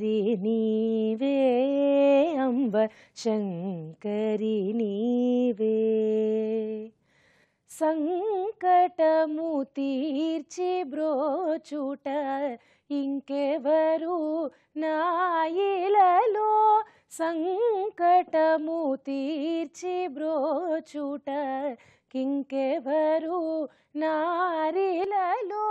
శంకరి నీవే అంబ శంకరి నీవే సంకటము తీర్చి బ్రోచుట ఇంకెవరు నాయిలలో సంకటము తీర్చి బ్రోచుట కింకెవరు నారిలలో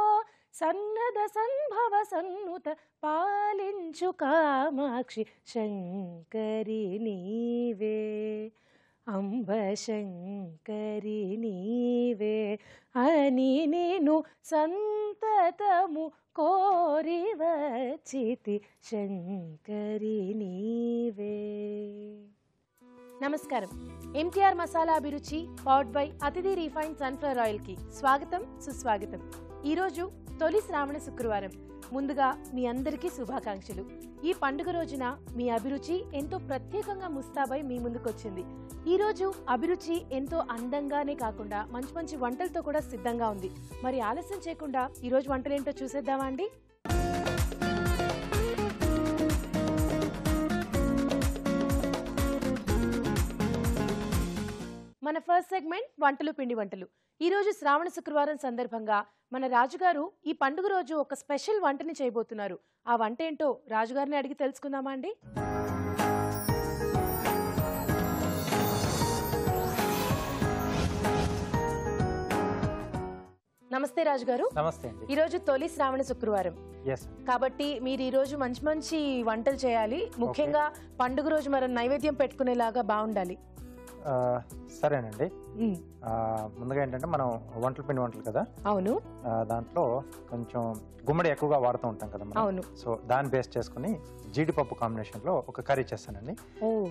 సన్నద సంభవ సన్నుత పాలించు కామాక్షి శంకరి నీవే అంబ శంకరి నీవే అని నేను సంతతము కోరి వచ్చితి శంకరి నీవే. నమస్కారం. MTR masala Abhiruchi powered by Athidhi refined sunflower oil కి స్వాగతం సుస్వాగతం. ఈరోజు తొలి శ్రావణ శుక్రవారం. ముందుగా మీ అందరికీ శుభాకాంక్షలు. ఈ పండుగ రోజున మీ అభిరుచి ఎంతో ప్రత్యేకంగా ముస్తాబై మీ ముందుకొచ్చింది. ఈ రోజు అభిరుచి ఎంతో అందంగానే కాకుండా మంచి మంచి వంటలతో కూడా సిద్ధంగా ఉంది. మరి ఆలస్యం చేయకుండా ఈ రోజు వంటలేంటో చూసేద్దామా అండి? మన ఫస్ట్ సెగ్మెంట్ వంటలు పిండి వంటలు. ఈ రోజు శ్రావణ శుక్రవారం సందర్భంగా మన రాజుగారు ఈ పండుగ రోజు ఒక స్పెషల్ వంటని చేయబోతున్నారు. ఆ వంట ఏంటో రాజుగారిని అడిగి తెలుసుకుందామా అండి? నమస్తే రాజుగారు. నమస్తే అండి. ఈ రోజు తొలి శ్రావణ శుక్రవారం కాబట్టి మీరు ఈ రోజు మంచి మంచి వంటలు చేయాలి. ముఖ్యంగా పండుగ రోజు మనం నైవేద్యం పెట్టుకునేలాగా బాగుండాలి. సరేనండి. ముందుగా ఏంటంటే మనం వంటలు పిండి వంటలు కదా. అవును. దాంట్లో కొంచెం గుమ్మడి ఎక్కువగా వాడుతూ ఉంటాం కదా. అవును. సో దాన్ని బేస్ చేసుకుని జీడిపప్పు కాంబినేషన్ లో ఒక కర్రీ చేస్తానండి.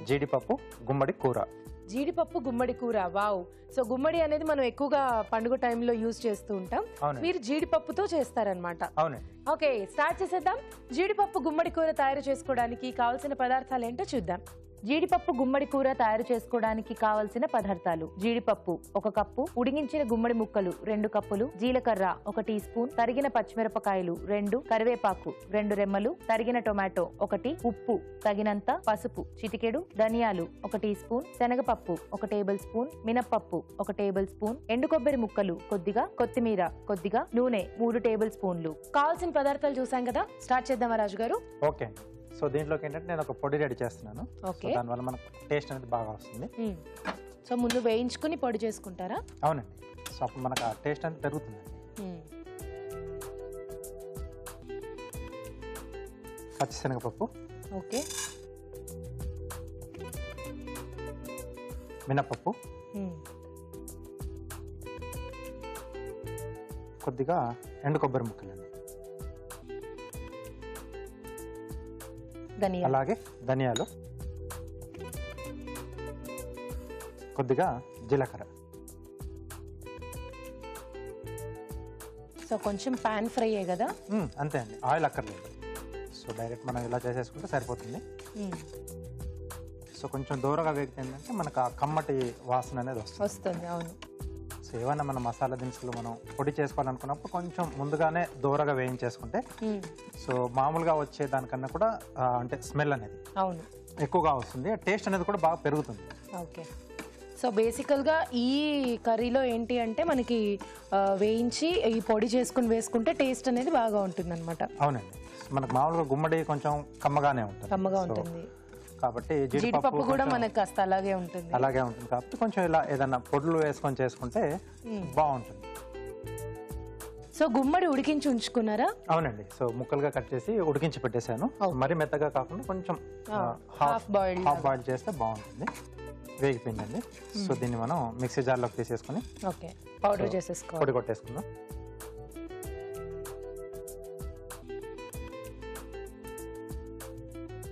జీడిపప్పు గుమ్మడి కూర. జీడిపప్పు గుమ్మడి కూర. వావ్. సో గుమ్మడి అనేది మనం ఎక్కువగా పండుగ టైంలో యూజ్ చేస్తూ ఉంటాం. మీరు జీడిపప్పుతో చేస్తారనమాట. అవునండి. ఓకే, స్టార్ట్ చేసేద్దాం. జీడిపప్పు గుమ్మడి కూర తయారు చేసుకోవడానికి కావాల్సిన పదార్థాలు ఏంటో చూద్దాం. జీడిపప్పు గుమ్మడి కూర తయారు చేసుకోవడానికి కావలసిన పదార్థాలు: జీడిపప్పు 1 కప్పు, ఉడిగించిన గుమ్మడి ముక్కలు 2 కప్పులు, జీలకర్ర 1 టీ స్పూన్, తరిగిన పచ్చిమిరపకాయలు 2, కరివేపాకు 2 రెమ్మలు, తరిగిన టొమాటో 1, ఉప్పు తగినంత, పసుపు చిటికెడు, ధనియాలు 1 టీ స్పూన్, శనగపప్పు 1 టేబుల్ స్పూన్, మినప్పప్పు 1 టేబుల్ స్పూన్, ఎండు కొబ్బరి ముక్కలు కొద్దిగా, కొత్తిమీర కొద్దిగా, నూనె 3 టేబుల్ స్పూన్లు. కావాల్సిన పదార్థాలు చూసాం కదా, స్టార్ట్ చేద్దామా రాజుగారు? ఓకే. సో దీంట్లోకి ఏంటంటే నేను ఒక పొడి రెడీ చేస్తున్నాను. దానివల్ల మనకు టేస్ట్ అనేది బాగా వస్తుంది. సో ముందు వేయించుకుని పొడి చేసుకుంటారా? అవునండి. సో అప్పుడు మనకు ఆ టేస్ట్ అనేది పెరుగుతుంది. పచ్చిశనగపప్పు, ఓకే, మినపప్పు, కొద్దిగా ఎండు కొబ్బరి ముక్కలండి, అలాగే ధనియాలు, కొద్దిగా జీలకర్ర. సో కొంచెం పాన్ ఫ్రై కదా? అంతే అండి, ఆయిల్ అక్కర్లేదు. సో డైరెక్ట్ మనం ఇలా చేసేసుకుంటే సరిపోతుంది. సో కొంచెం దూరగా వేగితే ఏంటంటే మనకు ఆ కమ్మటి వాసన అనేది వస్తుంది. అవును. సో ఏమైనా మన మసాలా దినుసులు మనం పొడి చేసుకోవాలనుకున్నప్పుడు కొంచెం ముందుగానే దూరగా వేయించేసుకుంటే సో మామూలుగా వచ్చే దానికన్నా కూడా అంటే స్మెల్ అనేది అవును ఎక్కువగా వస్తుంది, టేస్ట్ అనేది కూడా బాగా పెరుగుతుంది. ఓకే. సో బేసికల్గా ఈ కర్రీలో ఏంటి అంటే మనకి వేయించి ఈ పొడి చేసుకుని వేసుకుంటే టేస్ట్ అనేది బాగా ఉంటుంది అనమాట. అవునండి. మనకు మామూలుగా గుమ్మడి కొంచెం కమ్మగా ఉంటుంది కాబట్టి జీడిపప్పు కూడా మనకు కాస్త అలాగే ఉంటుంది కాబట్టి కొంచెం ఇలా ఏదైనా పొడులు వేసుకొని చేసుకుంటే బాగుంటుంది. సో గుమ్మడి ఉడికించి ఉంచుకున్నారా? అవునండి. సో ముక్కలుగా కట్ చేసి ఉడికించి పెట్టేశాను. మరి మెత్తగా కాకుండా కొంచెం హాఫ్ బాయిల్ చేస్తే బాగుంటుంది. వేగిపోయిందండి. సో దీన్ని మనం మిక్సీ జార్లోకి తీసేసుకుని పౌడర్ చేసేసుకోవాలి, పొడి కొట్టేసుకుందాం.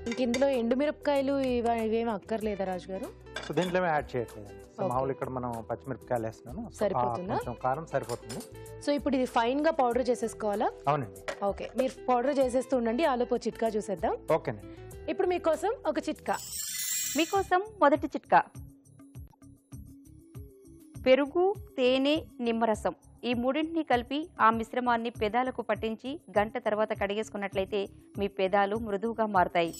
ఇంక ఇందులో ఎండుమిరపకాయలు ఇవేమి అక్కర్లేదా రాజుగారు? సో దీంట్లో యాడ్ చేయట్లేదు. మామూలు ఇక్కడ మనం పచ్చిమిరపకాయలు వేస్తున్నాను, కొంచెం కారం సరిపోతుంది. సో ఇప్పుడు ఇది ఫైన్ గా పౌడర్ చేసేసుకోవాలా? అవునండి. ఓకే, మీరు పౌడర్ చేసేస్తూ ఉండండి. ఆలోపు చిట్కా చూసేద్దాం. ఓకేనండి. ఇప్పుడు మీకోసం ఒక చిట్కా. మీకోసం మొదటి చిట్కా: పెరుగు, తేనె, నిమ్మరసం ఈ మూడింటిని కలిపి ఆ మిశ్రమాన్ని పెదాలకు పట్టించి గంట తర్వాత కడిగేసుకున్నట్లయితే మీ పెదాలు మృదువుగా మారుతాయి.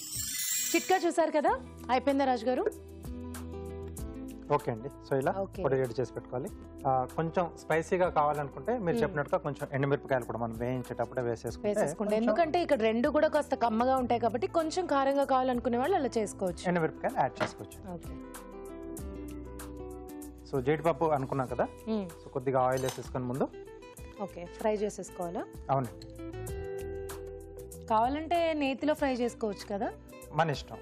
చిట్కా చూసారు కదా, అయిపోయిందా రాజు గారు? ఓకే అండి. సో ఇలా పొడి రెడీ చేసి పెట్టుకోవాలి. కొంచెం స్పైసీగా కావాలనుకుంటే మీరు చెప్పినట్టుగా కొంచెం ఎండుమిరపకాయలు కూడా మనం వేయించేటప్పుడే వేసేసుకుంటే, ఎందుకంటే ఇక్కడ రెండు కూడా కాస్త కమ్మగా ఉంటాయి కాబట్టి కొంచెం కారంగా కావాలనుకునే వాళ్ళు అలా చేసుకోవచ్చు. ఎండుమిరపకాయలు యాడ్ చేసుకోవచ్చు. సో జీడిపప్పు అనుకున్నాం కదా, సో కొద్దిగా ఆయిల్ వేసేసుకొని ముందు ఫ్రై చేసేసుకోవాలా? అవునండి. కావాలంటే నేతిలో ఫ్రై చేసుకోవచ్చు కదా, మన ఇష్టం.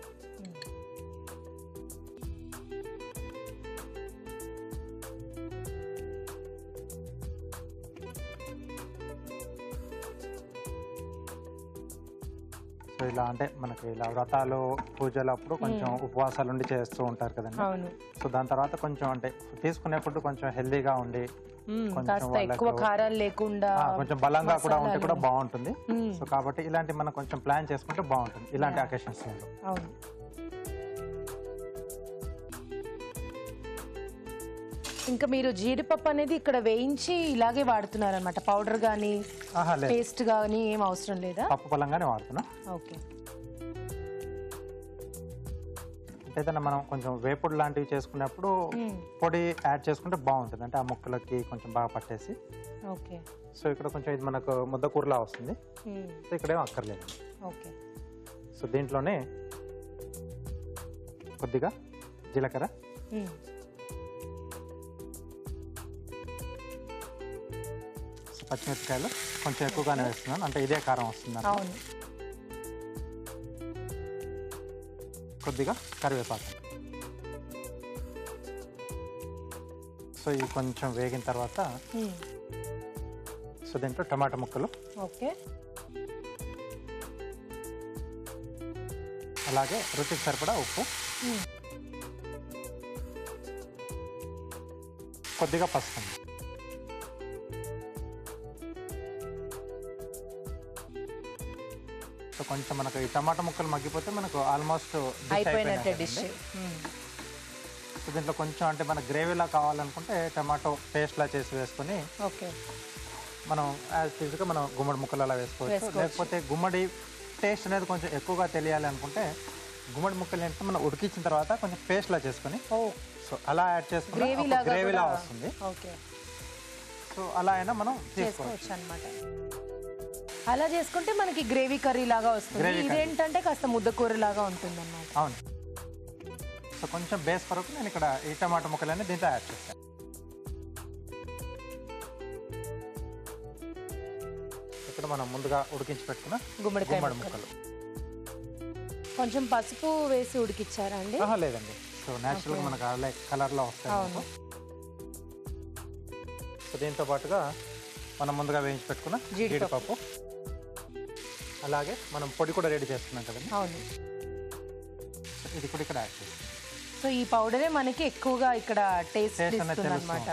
సో ఇలా అంటే మనకి ఇలా వ్రతాలు పూజలు అప్పుడు కొంచెం ఉపవాసాలు ఉండి చేస్తూ ఉంటారు కదండి. సో దాని తర్వాత కొంచెం అంటే తీసుకునే ఫుడ్ కొంచెం హెల్దీగా ఉండి ఎక్కువ కారాలు లేకుండా కొంచెం బలంగా కూడా ఉంటే కూడా బాగుంటుంది. సో కాబట్టి ఇలాంటి మనం కొంచెం ప్లాన్ చేసుకుంటే బాగుంటుంది ఇలాంటి అకేషన్స్. అవును. ఇంకా మీరు జీడిపప్పు అనేది ఇక్కడ వేయించి ఇలాగే వాడుతున్నారు అనమాట, పౌడర్ గానీ పేస్ట్ గానీ ఏం అవసరం లేదా? పప్పు పొలంగానే వాడుతున్నా. ఓకే. ఏదైనా మనం కొంచెం వేపుడు లాంటివి చేసుకున్నప్పుడు పొడి యాడ్ చేసుకుంటే బాగుంటుంది, అంటే ఆ ముక్కలకి కొంచెం బాగా పట్టేసి. ఓకే. సో ఇక్కడ కొంచెం ఇది మనకు ముద్దకూరలా వస్తుంది, సో ఇక్కడేం అక్కర్లేదు. ఓకే. సో దీంట్లోనే కొద్దిగా జీలకర్ర, పచ్చిమిరపకాయలు కొంచెం ఎక్కువగానే వేస్తున్నాను, అంటే ఇదే కారం వస్తుంది. కొద్దిగా కరివేపాకు. సో ఇవి కొంచెం వేగిన తర్వాత సో దీంట్లో టమాటా ముక్కలు, అలాగే రుచికి సరిపడా ఉప్పు, కొద్దిగా పసుపు. సో కొంచెం మనకు ఈ టమాటా ముక్కలు మగ్గిపోతే మనకు ఆల్మోస్ట్ అయిపోయినట్టే డిష్. సో దీంట్లో కొంచెం అంటే మన గ్రేవీలా కావాలనుకుంటే టమాటో పేస్ట్లా చేసి వేసుకొని మనం యాజ్ యూజువల్గా మనం గుమ్మడి ముక్కలు అలా వేసుకోవచ్చు. లేకపోతే గుమ్మడి టేస్ట్ అనేది కొంచెం ఎక్కువగా తెలియాలి అనుకుంటే గుమ్మడి ముక్కలు ఏంటంటే మనం ఉడికించిన తర్వాత కొంచెం పేస్ట్లా చేసుకొని సో అలా యాడ్ చేసుకుని గ్రేవీలా వస్తుంది. సో అలా అయినా మనం తీసుకోవచ్చు అన్నమాట. అలా చేసుకుంటే మనకి గ్రేవీ కర్రీ లాగా వస్తుంది. ఇదేంటంటే కాస్త ముద్దకూర లాగా ఉంటుంది అన్నమాట. అవును. సో కొంచెం బేస్ వరకు నేను ఇక్కడ ఈ టమాటా ముక్కలన్నీ దీంట్లో యాడ్ చేస్తాను. ఇక్కడ మనం ముందుగా ఉడికించి పెట్టుకున్న గుమ్మడి ముక్కలు. కొంచెం పసుపు వేసి ఉడికిచ్చారా అండి? లేదండి. సో న్యాచురల్గా మనకు కలర్లో వస్తాయి. సో దీంతో పాటుగా మనం ముందుగా వేయించి పెట్టుకున్న జీడిపప్పు, అలాగే మనం పొడి కూడా రెడీ చేసుకున్నాం కదండి. అవును. ఇది కూడా ఇక్కడ యాడ్ చేస్తాం. సో ఈ పౌడరే మనకి ఎక్కువగా ఇక్కడ టేస్ట్ ఇస్తుంది అన్నమాట.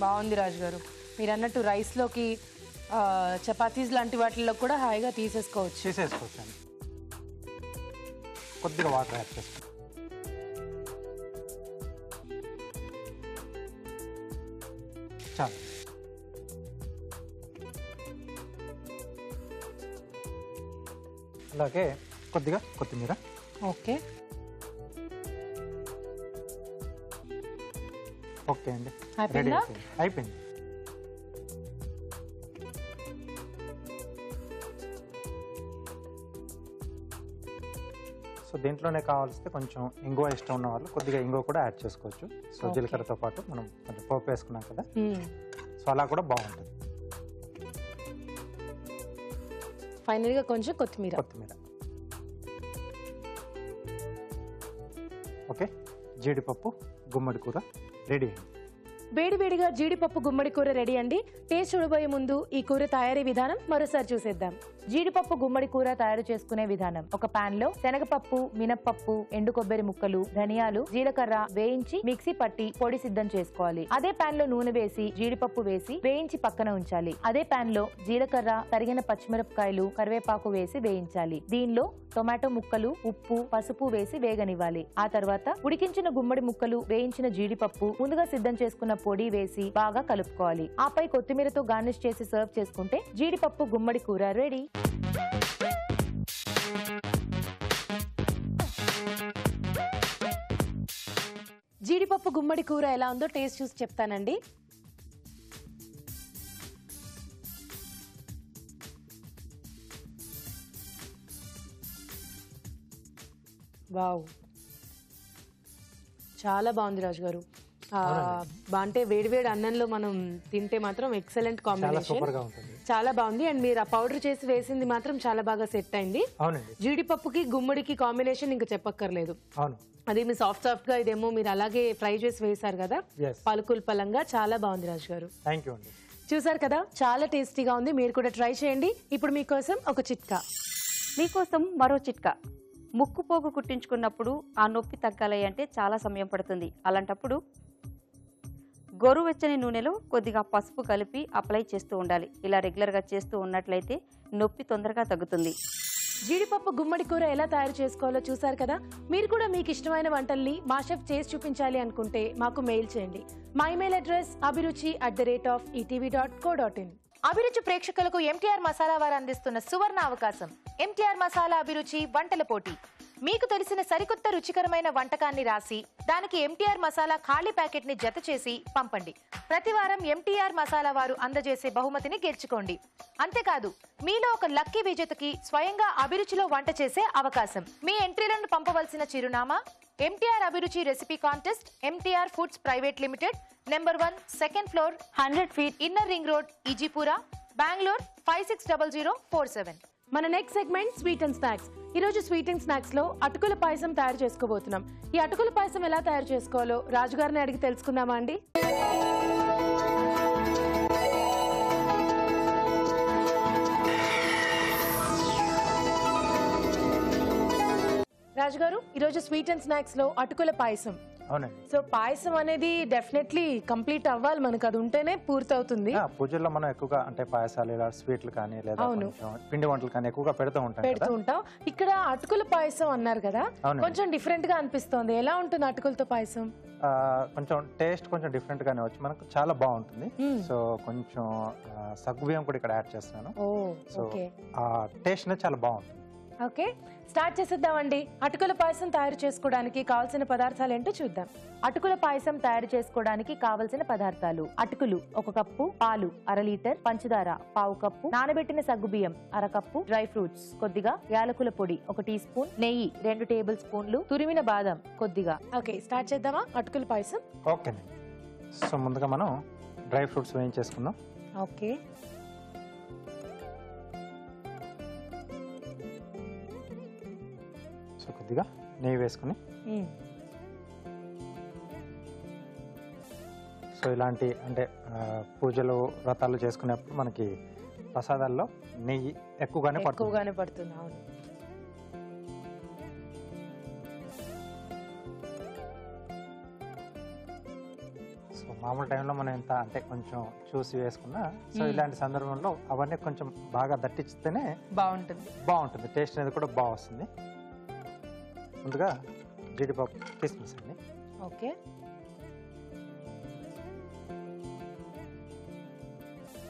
బాగుంది రాజు గారు. మీరు అన్నట్టు రైస్లోకి చపాతీస్ లాంటి వాటిల్లో కూడా హాయిగా తీసేసుకోవచ్చు అండి. కొద్దిగా వాటర్ యాడ్ చేసుకోండి. చాలు. అలాగే కొద్దిగా కొత్తిమీర. ఓకే. ఓకే అండి, అయిపోయిందా? అయిపోయింది. సో దీంట్లోనే కావాల్సితే కొంచెం ఇంగువ ఇష్టం ఉన్న వాళ్ళు కొద్దిగా ఇంగువ కూడా యాడ్ చేసుకోవచ్చు. సో జీలకర్రతో పాటు మనం కొంచెం పోపు వేసుకున్నాం కదా, సో అలా కూడా బాగుంటుంది. ఫైనల్గా కొంచెం కొత్తిమీర. ఓకే, జీడిపప్పు గుమ్మడి కూర రెడీ అయింది. వేడివేడిగా జీడిపప్పు గుమ్మడి కూర రెడీ అండి. టేస్ట్ చూడబోయే ముందు ఈ కూర తయారీ విధానం మరోసారి చూసేద్దాం. జీడిపప్పు గుమ్మడి కూర తయారు చేసుకునే విధానం. ఒక పాన్ లో శనగపప్పు, మినప్పప్పు, ఎండు కొబ్బరి ముక్కలు, ధనియాలు, జీలకర్ర వేయించి మిక్సీ పట్టి పొడి సిద్ధం చేసుకోవాలి. అదే పాన్ లో నూనె వేసి జీడిపప్పు వేసి వేయించి పక్కన ఉంచాలి. అదే పాన్ లో జీలకర్ర, తరిగిన పచ్చిమిరపకాయలు, కరివేపాకు వేసి వేయించాలి. దీనిలో టొమాటో ముక్కలు, ఉప్పు, పసుపు వేసి వేగనివ్వాలి. ఆ తర్వాత ఉడికించిన గుమ్మడి ముక్కలు, వేయించిన జీడిపప్పు, ముందుగా సిద్ధం చేసుకున్న పొడి వేసి బాగా కలుపుకోవాలి. ఆపై కొత్తిమీరతో గార్నిష్ చేసి సర్వ్ చేసుకుంటే జీడిపప్పు గుమ్మడి కూర రెడీ. జీడిపప్పు గుమ్మడి కూర ఎలా ఉందో టేస్ట్ చూసి చెప్తానండి. వావ్, చాలా బాగుంది రాజు గారు. అంటే వేడివేడి అన్నంలో మనం తింటే మాత్రం ఎక్సలెంట్ కాంబినేషన్, చాలా బాగుంది. అండ్ మీరు ఆ పౌడర్ చేసి వేసింది మాత్రం చాలా బాగా సెట్ అయింది. జీడిపప్పుకి గుమ్మడికి కాంబినేషన్ ఇంకా చెప్పక్కర్లేదు. అది మీ సాఫ్ట్ సాఫ్ట్ గా, ఇదేమో మీరు అలాగే ఫ్రై చేసి వేసారు కదా, పలుకులు పలంగా చాలా బాగుంది రాజు గారు. చూసారు కదా, చాలా టేస్టీగా ఉంది. మీరు కూడా ట్రై చేయండి. ఇప్పుడు మీకోసం ఒక చిట్కా. మీకోసం మరో చిట్కా. ముక్కు పోగు కుట్టించుకున్నప్పుడు ఆ నొప్పి తగ్గాలి అంటే చాలా సమయం పడుతుంది. అలాంటప్పుడు గోరువెచ్చని నూనెలో కొద్దిగా పసుపు కలిపి అప్లై చేస్తూ ఉండాలి. ఇలా రెగ్యులర్గా చేస్తూ ఉన్నట్లయితే నొప్పి తొందరగా తగ్గుతుంది. జీడిపప్పు గుమ్మడి కూర ఎలా తయారు చేసుకోవాలో చూసారు కదా. మీరు కూడా మీకు ఇష్టమైన వంటల్ని మా షెఫ్ చేసి చూపించాలి అనుకుంటే మాకు మెయిల్ చేయండి. మా ఇమెయిల్ అడ్రస్ abhiruchi@etv.co.in. అభిరుచి ప్రేక్షకులకు ఎంటీఆర్ మసాలా వారు అందిస్తున్న సువర్ణ అవకాశం. ఎంటీఆర్ మసాలా అభిరుచి వంటల పోటీ. మీకు తెలిసిన సరికొత్త రుచికరమైన వంటకాన్ని రాసి దానికి ఎంటీఆర్ మసాలా ఖాళీ ప్యాకెట్ ని జత చేసి పంపండి. ప్రతి వారం ఎంటీఆర్ మసాలా వారు అందజేసే బహుమతిని గెలుచుకోండి. అంతేకాదు, మీలో ఒక లక్కీ విజేతకి స్వయంగా అభిరుచిలో వంట చేసే అవకాశం. మీ ఎంట్రీలను పంపవలసిన చిరునామా MTR Abhiruchi recipe contest, MTR foods private limited, number 1, second floor, 100 feet, inner ring road, Ejipura, Bengaluru 560047. మన next segment sweet and snacks. ఈ రోజు స్వీట్ అండ్ స్నాక్స్ లో అటుకుల పాయసం తయారు చేసుకోబోతున్నాం. ఈ అటుకుల పాయసం ఎలా తయారు చేసుకోవాలో రాజుగారిని అడిగి తెలుసుకుందామా అండి? రాజుగారు, ఈరోజు స్వీట్ అండ్ స్నాక్స్ లో అటుకుల పాయసం. సో పాయసం అనేది డెఫినెట్లీ కంప్లీట్ అవ్వాలి, మనకు అది ఉంటేనే పూర్తి అవుతుంది. పూజల్లో మనం ఎక్కువగా అంటే పాయసాలు, ఇలా స్వీట్లు కానీ లేదా పిండి వంటలు కానీ ఎక్కువగా పెడుతూ ఉంటాం. ఇక్కడ అటుకుల పాయసం అన్నారు కదా, కొంచెం డిఫరెంట్ గా అనిపిస్తోంది. ఎలా ఉంటుంది అటుకులతో పాయసం? కొంచెం టేస్ట్ కొంచెం డిఫరెంట్ గానే వచ్చి మనకు చాలా బాగుంటుంది. సో కొంచెం సగ్గుబియ్యం కూడా ఇక్కడ యాడ్ చేస్తున్నాను. సో ఆ టేస్ట్ అనేది చాలా బాగుంటుంది. ఓకే, స్టార్ట్ చేసేద్దామండి. అటుకుల పాయసం తయారు చేసుకోవడానికి కావాల్సిన పదార్థాలు ఏంటో చూద్దాం. అటుకుల పాయసం తయారు చేసుకోవడానికి కావలసిన పదార్థాలు: అటుకులు 1 కప్పు, పాలు 1/2 లీటర్, పంచదార 1/2 కప్పు, నానబెట్టిన సగ్గుబియ్యం 1/2 కప్పు, డ్రై ఫ్రూట్స్ కొద్దిగా, యాలకుల పొడి 1 టీ స్పూన్, నెయ్యి 2 టేబుల్ స్పూన్లు, తురిమిన బాదం కొద్దిగా. ఓకే, స్టార్ట్ చేద్దామా అటుకుల పాయసం? ఓకే, సో ముందుగా మనం డ్రై ఫ్రూట్స్ వేయించేసుకుందాం. ఓకే, కొద్దిగా నెయ్యి వేసుకుని, సో ఇలాంటి అంటే పూజలు, వ్రతాలు చేసుకునేప్పుడు మనకి ప్రసాదాల్లో నెయ్యి ఎక్కువగానే పడుతుంది. అవును. సో మామూలు టైంలో మనం ఎంత అంటే కొంచెం చూసి వేసుకున్నా, సో ఇలాంటి సందర్భంలో అవన్నీ కొంచెం బాగా దట్టిస్తేనే బాగుంటుంది. టేస్ట్ అనేది కూడా బాగా వస్తుంది. ముందుగా జీడిపప్పు, కిస్మిస్ అండి. ఓకే,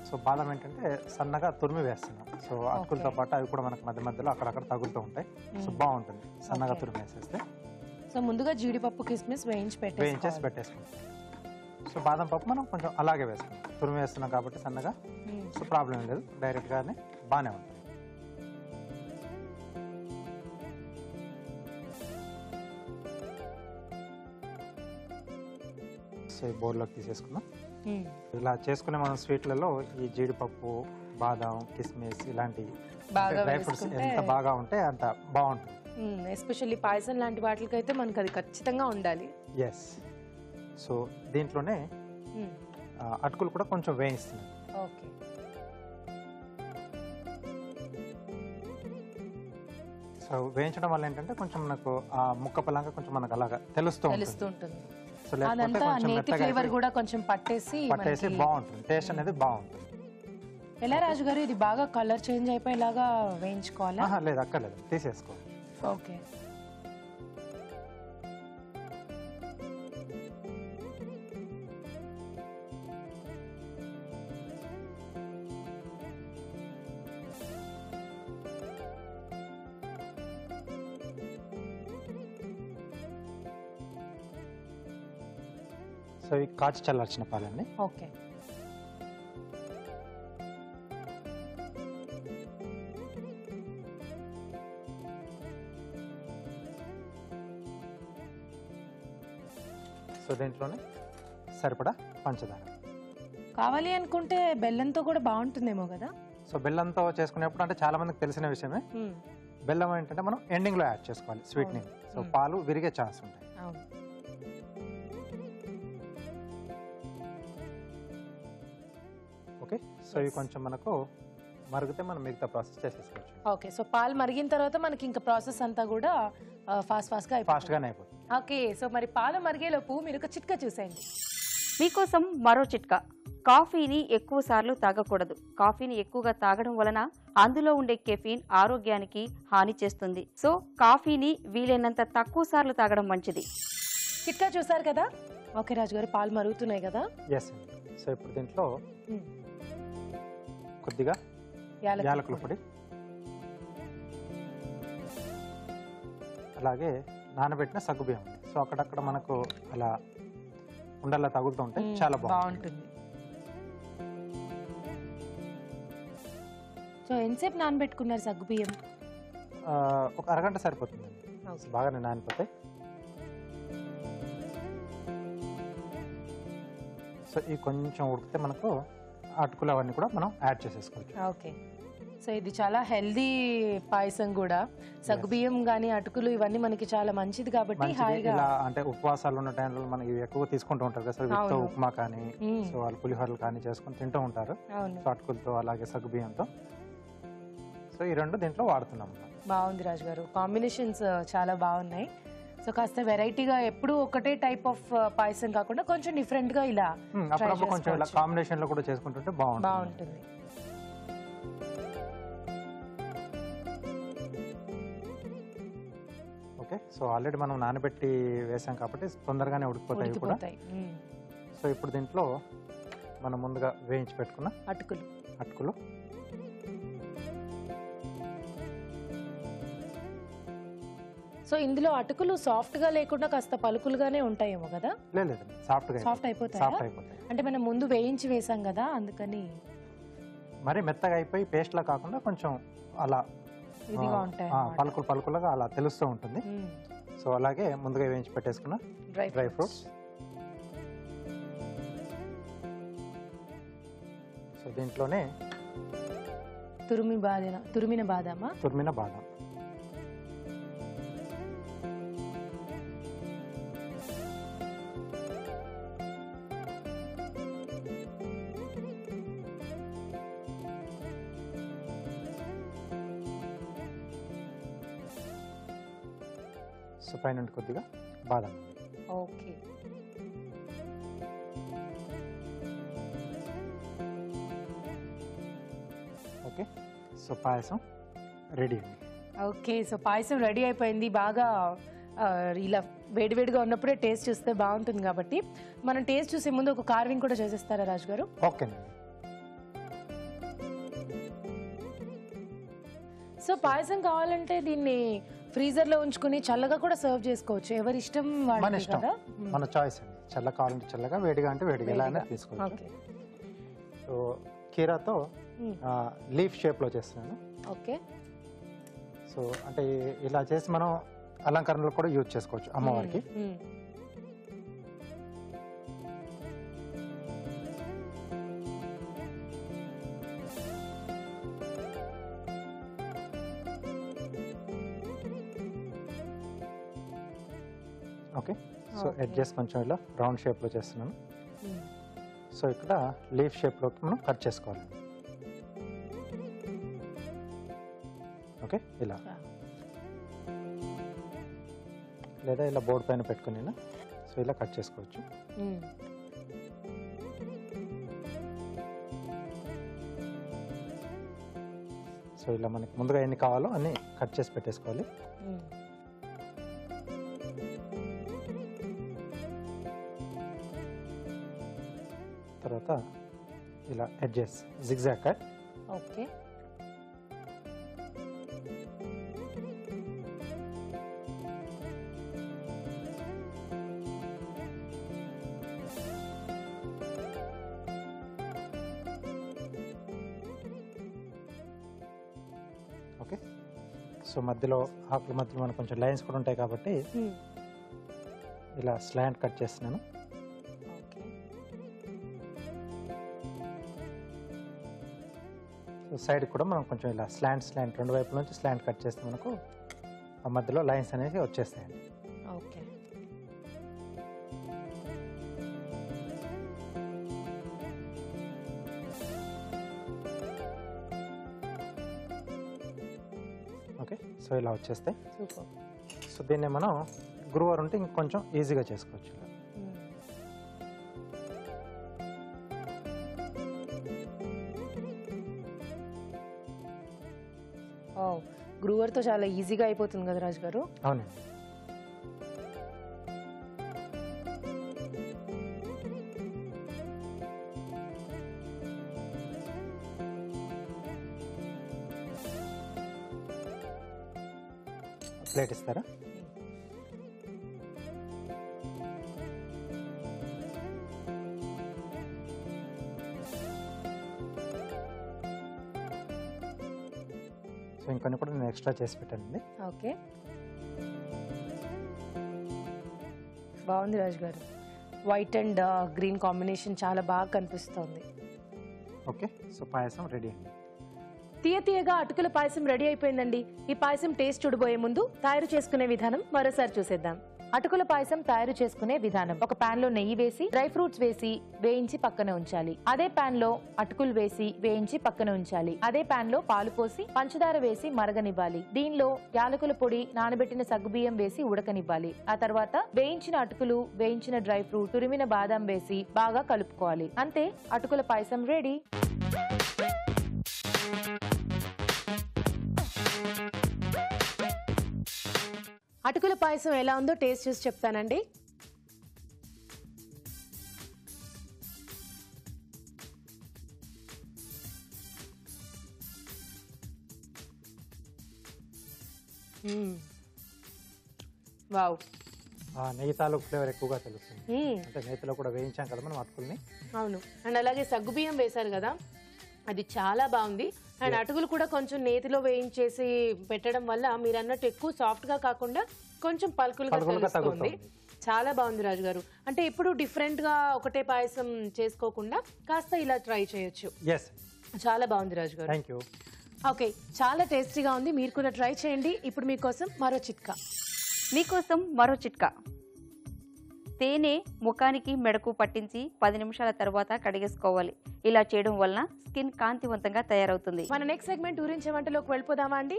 సో బాదం ఏంటంటే సన్నగా తురిమి వేస్తున్నాం. సో అటుకులతో పాటు అవి కూడా మనకు మధ్య మధ్యలో అక్కడక్కడ తగులుతూ ఉంటాయి. సో బాగుంటుంది సన్నగా తురిమి వేసేస్తే. సో ముందుగా జీడిపప్పు, కిస్మిస్ వేయించేసి పెట్టేసుకుంటాం. సో బాదం పప్పు మనం కొంచెం అలాగే వేసుకుంటాం. తురిమి వేస్తున్నాం కాబట్టి సన్నగా, సో ప్రాబ్లం లేదు, డైరెక్ట్గానే బాగానే ఉంటుంది. సో ఈ బౌల్లోకి తీసేసుకుందాం. ఇలా చేసుకునే మనం స్వీట్లలో ఈ జీడిపప్పు, బాదం, కిస్మిస్ ఇలాంటి డ్రై ఫ్రూట్స్ ఎంత బాగా ఉంటే అంత బాగుంటుంది. ఎస్పెషల్లీ పాయసం లాంటి వాటికైతే మనకు అది ఖచ్చితంగా ఉండాలి. ఎస్. సో దీంట్లోనే అటుకులు కూడా కొంచెం వేయిస్తున్నాను. ఓకే. సో వేయించడం వల్ల ఏంటంటే కొంచెం మనకు ఆ ముక్క పలంగా కొంచెం మనకు అలాగా తెలుస్తూ ఉంటుంది. సో లేకపోతే అదంతా కొంచెం నేతి మెత్తగా ఫ్లేవర్ కూడా కొంచెం పట్టేసి బాగుంటుంది, టేస్ట్ అనేది బాగుంటుంది. ఎలా రాజుగారు ఇది బాగా కలర్ చేంజ్ అయిపోయేలాగా వేయించుకోవాలా? లేదు, అక్కర్లేదు, తీసేసుకో. ఓకే. సో ఇవి కాచి చల్లార్చిన పాలండి. ఓకే. సో దీంట్లోనే సరిపడా పంచదార కావాలి అనుకుంటే బెల్లంతో కూడా బాగుంటుందేమో కదా. సో బెల్లంతో చేసుకునేప్పుడు అంటే చాలా మందికి తెలిసిన విషయమే, బెల్లం ఏంటంటే మనం ఎండింగ్ లో యాడ్ చేసుకోవాలి స్వీట్నింగ్. సో పాలు విరిగే ఛాన్స్ ఉంటాయి. ఓకే. సో ఇవి కొంచెం మనకు మరిగితే మనం మిగతా ప్రాసెస్ చేసేసుకోవచ్చు. ఓకే. సో పాలు మరిగిన తర్వాత మనకి ఇంకా ప్రాసెస్ అంతా కూడా ఫాస్ట్ గానే అయిపోతుంది. ఓకే. సో మరి పాలు మరిగేలోపు మీరు ఒక చిట్కా చూసేయండి. మీకోసం మరో చిట్కా. కాఫీని ఎక్కువ సార్లు తాగకూడదు. కాఫీని ఎక్కువగా తాగడం వలన అందులో ఉండే కెఫీన్ ఆరోగ్యానికి హాని చేస్తుంది. సో కాఫీని వీలైనంత తక్కువ సార్లు తాగడం మంచిది. చిట్కా చూసారు కదా. ఓకే రాజు గారు, పాలు మరుగుతున్నాయి కదా. సో ఇప్పుడు దీంట్లో కొద్దిగా యాలకుల పొడి, అలాగే నానబెట్టిన సగ్గుబియ్యం. సో అక్కడక్కడ మనకు అలా ఉండల్లా తగులుతూ ఉంటే చాలా బాగుంటుంది. సో ఎంతసేపు నానబెట్టుకున్నారు సగ్గుబియ్యం? ఒక అరగంట సరిపోతుందండి, బాగానే నానిపోతాయి. సో ఇవి కొంచెం ఉడికితే మనకు అటుకులు అవన్నీ కూడా మనం యాడ్ చేసేసుకోవచ్చు. ఓకే. సో ఇది చాలా హెల్దీ పాయసం కూడా. సగ్గుబియ్యం కానీ అటుకులు ఇవన్నీ మనకి చాలా మంచిది కాబట్టి హాయిగా అంటే ఉపవాసాలు ఉన్న టైంలో మనం ఇవి ఎక్కువ తీసుకుంటూ ఉంటారు కదా. సో వీటితో ఉప్మా కానీ సో వాళ్ళు పులిహోరలు కానీ చేసుకొని తింటూ ఉంటారు. సో అటుకులతో అలాగే సగ్గుబియ్యంతో. సో ఈ రెండు దీంట్లో వాడుతున్నాం. బాగుంది రాజు గారు, కాంబినేషన్స్ చాలా బాగున్నాయి. సో కాస్త వెరైటీగా ఎప్పుడు ఒకటే టైప్ ఆఫ్ పాయసం కాకుండా కొంచెం డిఫరెంట్ గా ఇలా కొంచెం ఇలా కాంబినేషన్ లో కూడా చేసుకుంటుంటే బాగుంటుంది. ఓకే. సో ఆల్రెడీ మనం నానబెట్టి వేసాం కాబట్టి తొందరగానే ఉడికిపోతాయి కూడా. సో ఇప్పుడు దీంట్లో మనం ముందుగా వేయించి పెట్టుకున్న అటుకులు సో ఇందులో అటుకులు సాఫ్ట్ గా లేకుండా కాస్త పలుకులుగానే ఉంటాయేమో కదా. లేదు, సాఫ్ట్ అయిపోతాయి. అంటే మనం ముందు వేయించి వేసాం కదా, అందుకని మరి మెత్తగా అయిపోయి పేస్ట్ లా కాకుండా కొంచెం అలా ఇదిగా ఉంటాయి, పలుకులుగా అలా తెలుస్తూ ఉంటుంది. సో అలాగే ముందుగా వేయించి పెట్టేసుకున్న డ్రై ఫ్రూట్స్. సో దీంట్లోనే తురిమిన బాదం, సో పైన కొద్దిగా బాదం. ఓకే. ఓకే. సో పాయసం రెడీ అండి. ఓకే. సో పాయసం రెడీ అయిపోయింది. బాగా ఇలా వేడివేడిగా ఉన్నప్పుడే టేస్ట్ చూస్తే బాగుంటుంది కాబట్టి మనం టేస్ట్ చూసే ముందు ఒక కార్వింగ్ కూడా చేసేస్తారా రాజు గారు? ఓకేనండి. సో పాయసం కావాలంటే దీన్ని ఫ్రీజర్ లో ఉంచుకుని చల్లగా కూడా సర్వ్ చేసుకోవచ్చు, ఎవరి ఇష్టం వాళ్ళది కదా. మన చాయిస్ అండి, చల్ల కావాలంటే చల్లగా, వేడిగా అంటే వేడిగా, ఎలా అయినా తీసుకోవచ్చు. సో కీరాతో లీఫ్ షేప్ లో చేస్తున్నాను. ఓకే. సో అంటే ఇలా చేసి మనం అలంకరణలో కూడా యూజ్ చేసుకోవచ్చు అమ్మవారికి. ఓకే. సో ఎడ్జెస్ కొంచెం ఇలా రౌండ్ షేప్ లో చేస్తున్నాను. సో ఇక్కడ లీఫ్ షేప్లోకి మనం కట్ చేసుకోవాలి. ఓకే, ఇలా లేదా ఇలా బోర్డు పైన పెట్టుకుని సో ఇలా కట్ చేసుకోవచ్చు. సో ఇలా మనకి ముందుగా ఎన్ని కావాలో అన్ని కట్ చేసి పెట్టేసుకోవాలి. తర్వాత ఇలా edges zigzag cut. Okay, okay. So మధ్యలో ఆకుల మధ్యలో మనకు కొంచెం లైన్స్ కూడా ఉంటాయి కాబట్టి ఇలా స్లాంట్ కట్ చేస్తున్నాను. సో సైడ్ కూడా మనం కొంచెం ఇలా స్లాంట్ రెండు వైపుల నుంచి స్లాంట్ కట్ చేస్తే మనకు ఆ మధ్యలో లైన్స్ అనేవి వచ్చేస్తాయండి. Okay, okay. సో ఇలా వచ్చేస్తాయి. సూపర్. సో దీన్ని మనం గ్రూవర్ ఉంటే ఇంకొంచెం ఈజీగా చేసుకోవచ్చు. గ్రూవర్తో చాలా ఈజీగా అయిపోతుంది కదా రాజు గారు? అవునండి. ప్లేట్ ఇస్తారా? సో ఇంకొన్ని కూడా నేను ఎక్స్ట్రా చేసి పెట్టానండి. ఓకే, బాగుంది రాజు గారు. వైట్ అండ్ గ్రీన్ కాంబినేషన్ చాలా బాగా కనిపిస్తుంది. ఓకే, సో పాయసం రెడీ అండి. తీయగా అటుకుల పాయసం రెడీ అయిపోయిందండి. ఈ పాయసం టేస్ట్ చూడబోయే ముందు తయారు చేసుకునే విధానం మరోసారి చూసేద్దాం. అటుకుల పాయసం తయారు చేసుకునే విధానం: ఒక పాన్ లో నెయ్యి వేసి డ్రై ఫ్రూట్స్ వేసి వేయించి పక్కన ఉంచాలి. అదే పాన్ లో అటుకులు వేసి వేయించి పక్కన ఉంచాలి. అదే పాన్ లో పాలు పోసి పంచదార వేసి మరగనివ్వాలి. దీనిలో యాలకుల పొడి, నానబెట్టిన సగ్గుబియ్యం వేసి ఉడకనివ్వాలి. ఆ తర్వాత వేయించిన అటుకులు, వేయించిన డ్రై ఫ్రూట్, తురిమిన బాదం వేసి బాగా కలుపుకోవాలి. అంతే, అటుకుల పాయసం రెడీ. అటుకుల పాయసం ఎలా ఉందో టేస్ట్ చూసి చెప్తానండి. వావ్, నెయ్యి తాలూకు ఫ్లేవర్ ఎక్కువగా తెలుస్తుంది. అంటే నెయ్యిలో కూడా వేయించాం కదా మనం అటుకుల్ని. అవును, అండ్ అలాగే సగ్గుబియ్యం వేశారు కదా, అది చాలా బాగుంది. అండ్ అటుకులు కూడా కొంచెం నేతిలో వేయించేసి పెట్టడం వల్ల మీరు అన్నట్టు ఎక్కువ సాఫ్ట్ గా కాకుండా కొంచెం పలుకులుగా తెలుస్తుంది. చాలా బాగుంది రాజు గారు. అంటే ఇప్పుడు డిఫరెంట్ గా ఒకటే పాయసం చేసుకోకుండా కాస్త ఇలా ట్రై చేయొచ్చు. చాలా బాగుంది రాజు గారు. థాంక్యూ. ఓకే, చాలా టేస్టీగా ఉంది. మీరు కూడా ట్రై చేయండి. ఇప్పుడు మీకోసం మరో చిట్కా. తేనె ముఖానికి మెడకు పట్టించి 10 నిమిషాల తర్వాత కడిగేసుకోవాలి. ఇలా చేయడం వలన స్కిన్ కాంతివంతంగా తయారవుతుంది. మన నెక్స్ట్ సెగ్మెంట్ ఊరించే వంటలోకి వెళ్ళిపోదామా అండి?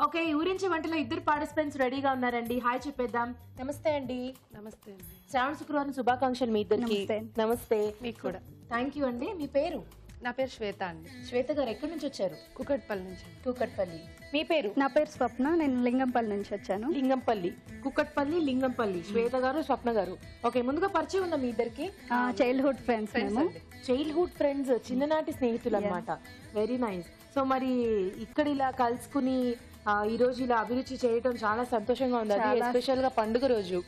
ఓకే, ఊరించే వంటలో ఇద్దరు పార్టిసిపెంట్స్ రెడీగా ఉన్నారండి. హాయ్ చెప్పేద్దాం. నమస్తే అండి. నమస్తే. శ్రావణ శుక్రవారం శుభాకాంక్షలు మీ ఇద్దరికి. నమస్తే. మీకు కూడా. థ్యాంక్ యూ అండి. మీ పేరు? నా పేరు శ్వేత అండి. శ్వేత గారు ఎక్కడి నుంచి వచ్చారు? కుకట్పల్లి నుంచి. కుకట్పల్లి. మీ పేరు? నా పేరు స్వప్న, నేను లింగంపల్లి నుంచి వచ్చాను. లింగంపల్లి, కుకట్పల్లి, లింగంపల్లి. శ్వేత గారు, స్వప్న గారు. ఓకే, ముందుగా పరిచయం ఉందా మీ ఇద్దరికి? Childhood friends. చైల్డ్హుడ్ ఫ్రెండ్స్, చిన్ననాటి స్నేహితులు అన్నమాట. Very nice. సో మరి ఇక్కడ ఇలా కలుసుకుని ఈ రోజు ఇలా అభిరుచి చేయడం చాలా సంతోషంగా ఉంది. అది ఎస్పెషల్ గా పండుగ రోజు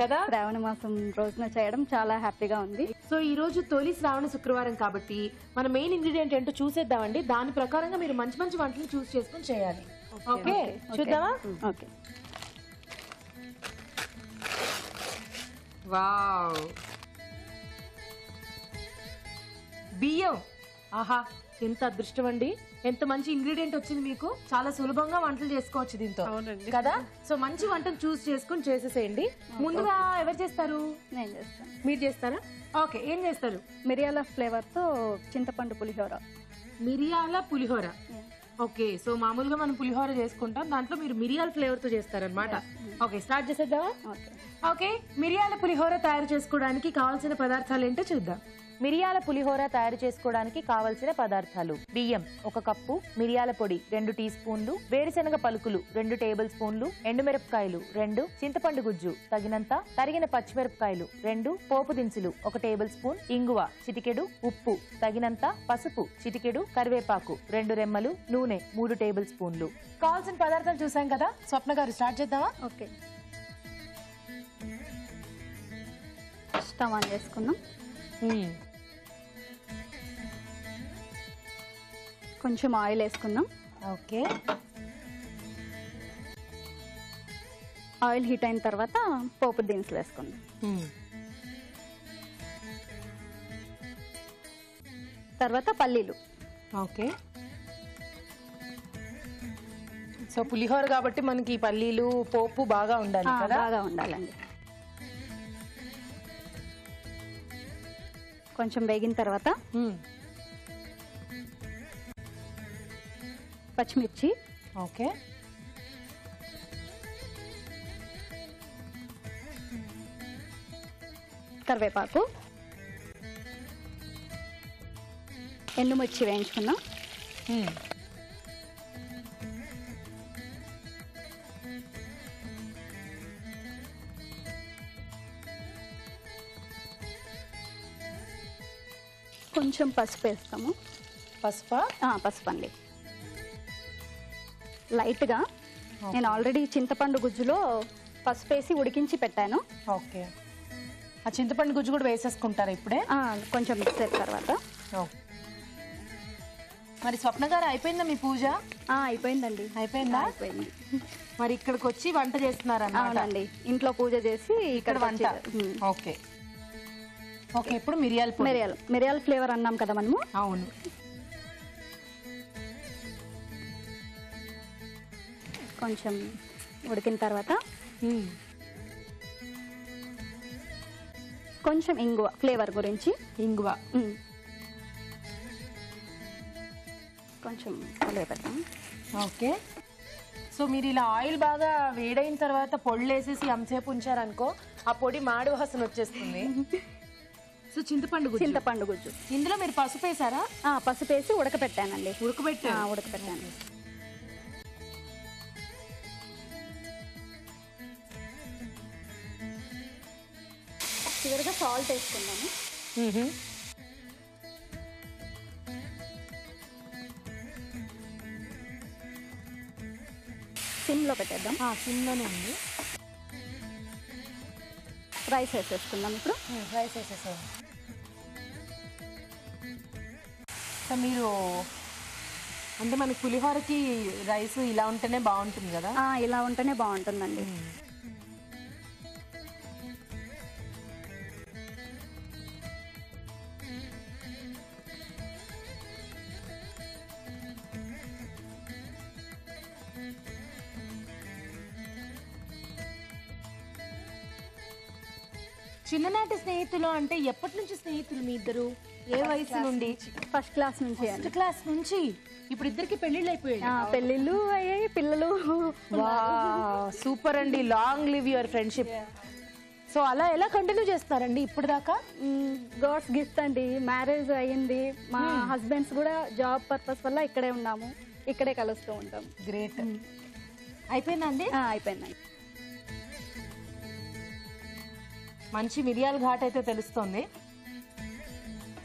కదా, శ్రావణ మాసం రోజున చేయడం చాలా హ్యాపీగా ఉంది. సో ఈ రోజు తొలి శ్రావణ శుక్రవారం కాబట్టి మన మెయిన్ ఇంగ్రీడియంట్ ఏంటో చూసేద్దామండి. దాని ప్రకారంగా మీరు మంచి మంచి వంటలు చూస్ చేసుకుని చేయాలి. ఓకే, చూద్దామా? ఓకే. వావ్, బియ్యం. ఆహా, ఎంత అదృష్టం అండి, ఎంత మంచి ఇంగ్రీడియంట్ వచ్చింది మీకు. చాలా సులభంగా వంటలు చేసుకోవచ్చు దీంతో అవునండి. కదా. సో మంచి వంటను చూస్ చేసుకుని చేసేసేయండి. ముందుగా ఎవరు చేస్తారు? నేను చేస్తాను. మీరు చేస్తారా? ఓకే, ఏం చేస్తారు? మిరియాల ఫ్లేవర్తో చింతపండు పులిహోర. మిరియాల పులిహోర. ఓకే, సో మామూలుగా మనం పులిహోర చేసుకుంటాం, దాంట్లో మీరు మిరియాల ఫ్లేవర్ తో చేస్తారనమాట. ఓకే, స్టార్ట్ చేసేద్దామా? ఓకే. ఓకే, మిరియాల పులిహోర తయారు చేసుకోవడానికి కావాల్సిన పదార్థాలు ఏంటో చూద్దాం. మిరియాల పులిహోర తయారు చేసుకోవడానికి కావలసిన పదార్థాలు: బియ్యం 1 కప్పు, మిరియాల పొడి 2 టీ స్పూన్లు, వేరుశనగ పలుకులు 2 టేబుల్ స్పూన్లు, ఎండుమిరపకాయలు 2, చింతపండు గుజ్జు తగినంత, తరిగిన పచ్చిమిరపకాయలు 2, పోపు దినుసులు 1 టేబుల్ స్పూన్, ఇంగువ చిటికెడు, ఉప్పు తగినంత, పసుపు చిటికెడు, కరివేపాకు 2 రెమ్మలు, నూనె 3 టేబుల్ స్పూన్లు. కావాల్సిన పదార్థాలు చూసాం కదా. స్వప్న గారు స్టార్ట్ చేద్దామా? ఓకే, స్టవ్ ఆన్ చేసుకుందాం. కొంచెం ఆయిల్ వేసుకుందాం. ఓకే, ఆయిల్ హీట్ అయిన తర్వాత పోపు దినుసులు వేసుకుందాం. తర్వాత పల్లీలు. ఓకే, సో పులిహోర కాబట్టి మనకి పల్లీలు పోపు బాగా ఉండాలి కదా. బాగా ఉండాలండి. కొంచెం వేగిన తర్వాత పచ్చిమిర్చి, ఓకే, కరివేపాకు, ఎండుమిర్చి వేయించుకుందాం. కొంచెం పసుపు వేస్తాము. పసుపు అండి, లైట్గా. నేను ఆల్రెడీ చింతపండు గుజ్జులో పసుపు వేసి ఉడికించి పెట్టాను. ఓకే, ఆ చింతపండు గుజ్జు కూడా వేసేసుకుంటారా ఇప్పుడే? కొంచెం మిక్స్ అయిన తర్వాత. మరి స్వప్న గారు అయిపోయిందా మీ పూజ? అయిపోయిందండి. అయిపోయిందా? అయిపోయింది. మరి ఇక్కడికి వచ్చి వంట చేస్తున్నారు అవునండి, ఇంట్లో పూజ చేసి ఇక్కడ వంట. ఓకే ఓకే, ఇప్పుడు మిరియాల ఫ్లేవర్ అన్నాం కదా మనము. అవును. కొంచెం ఉడికిన తర్వాత కొంచెం ఇంగువ ఫ్లేవర్ గురించి. ఇంగువ కొంచెం కలిపెడతాం. ఓకే, సో మీరు ఇలా ఆయిల్ బాగా వేడైన తర్వాత పొడి వేసేసి అంతసేపు ఉంచారనుకో, ఆ పొడి మాడి వాసన వచ్చేస్తుంది. సో చింతపండు గుజ్జు. ఇందులో మీరు పసుపు వేసారా? పసుపు వేసి ఉడకపెట్టానండి. ఉడకపెట్టాను. చివరిగా సాల్ట్ వేసుకున్నాము. సిమ్లో పెట్టేద్దాం. సిమ్లోనే ఉంది. రైస్ వేసేసుకుందాం. ఇప్పుడు రైస్ వేసేసాం. సో మీరు అంటే మనకి పులిహోరకి రైస్ ఇలా ఉంటేనే బాగుంటుంది కదా. ఇలా ఉంటేనే బాగుంటుందండి. చిన్ననాటి స్నేహితులు అంటే ఎప్పటి నుంచి స్నేహితులు మీ ఇద్దరు? ఏ వయసు నుండి? ఫస్ట్ క్లాస్ నుంచి. ఫస్ట్ క్లాస్ నుంచి. ఇప్పుడు ఇద్దరికి పెళ్లిళ్ళు అయిపోయాయి. పెళ్లిళ్ళు అయ్యాయి, పిల్లలు. సూపర్ అండి, long live your friendship. So అలా ఎలా కంటిన్యూ చేస్తారండి ఇప్పుడు దాకా? గాడ్స్ గిఫ్ట్ అండి. మ్యారేజ్ అయ్యింది, మా హస్బెండ్స్ కూడా జాబ్ పర్పస్ వల్ల ఇక్కడే ఉన్నాము, ఇక్కడే కలుస్తూ ఉంటాం. గ్రేట్. అయిపోయిందండి? అయిపోయిందండి. మంచి మిరియాల ఘాట్ అయితే తెలుస్తుంది.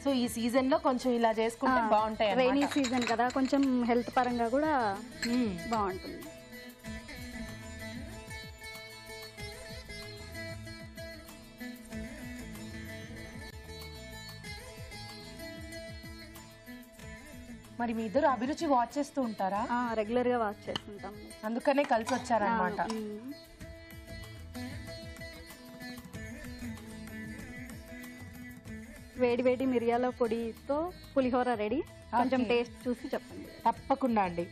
సో ఈ సీజన్ లో కొంచెం ఇలా చేసుకుంటే బాగుంటాయి. రైనీ సీజన్ కదా, కొంచెం హెల్త్ పరంగా కూడా బాగుంటుంది. మరి మీ ఇద్దరు అభిరుచి వాచ్ చేస్తూ ఉంటారా? రెగ్యులర్ గా వాచ్ చేస్తుంటాం, అందుకనే కలిసి వచ్చారన్నమాట. వేడి వేడి మిరియాల పొడితో పులిహోర రెడీ. కొంచెం టేస్ట్ చూసి చెప్పండి. తప్పకుండా అండి.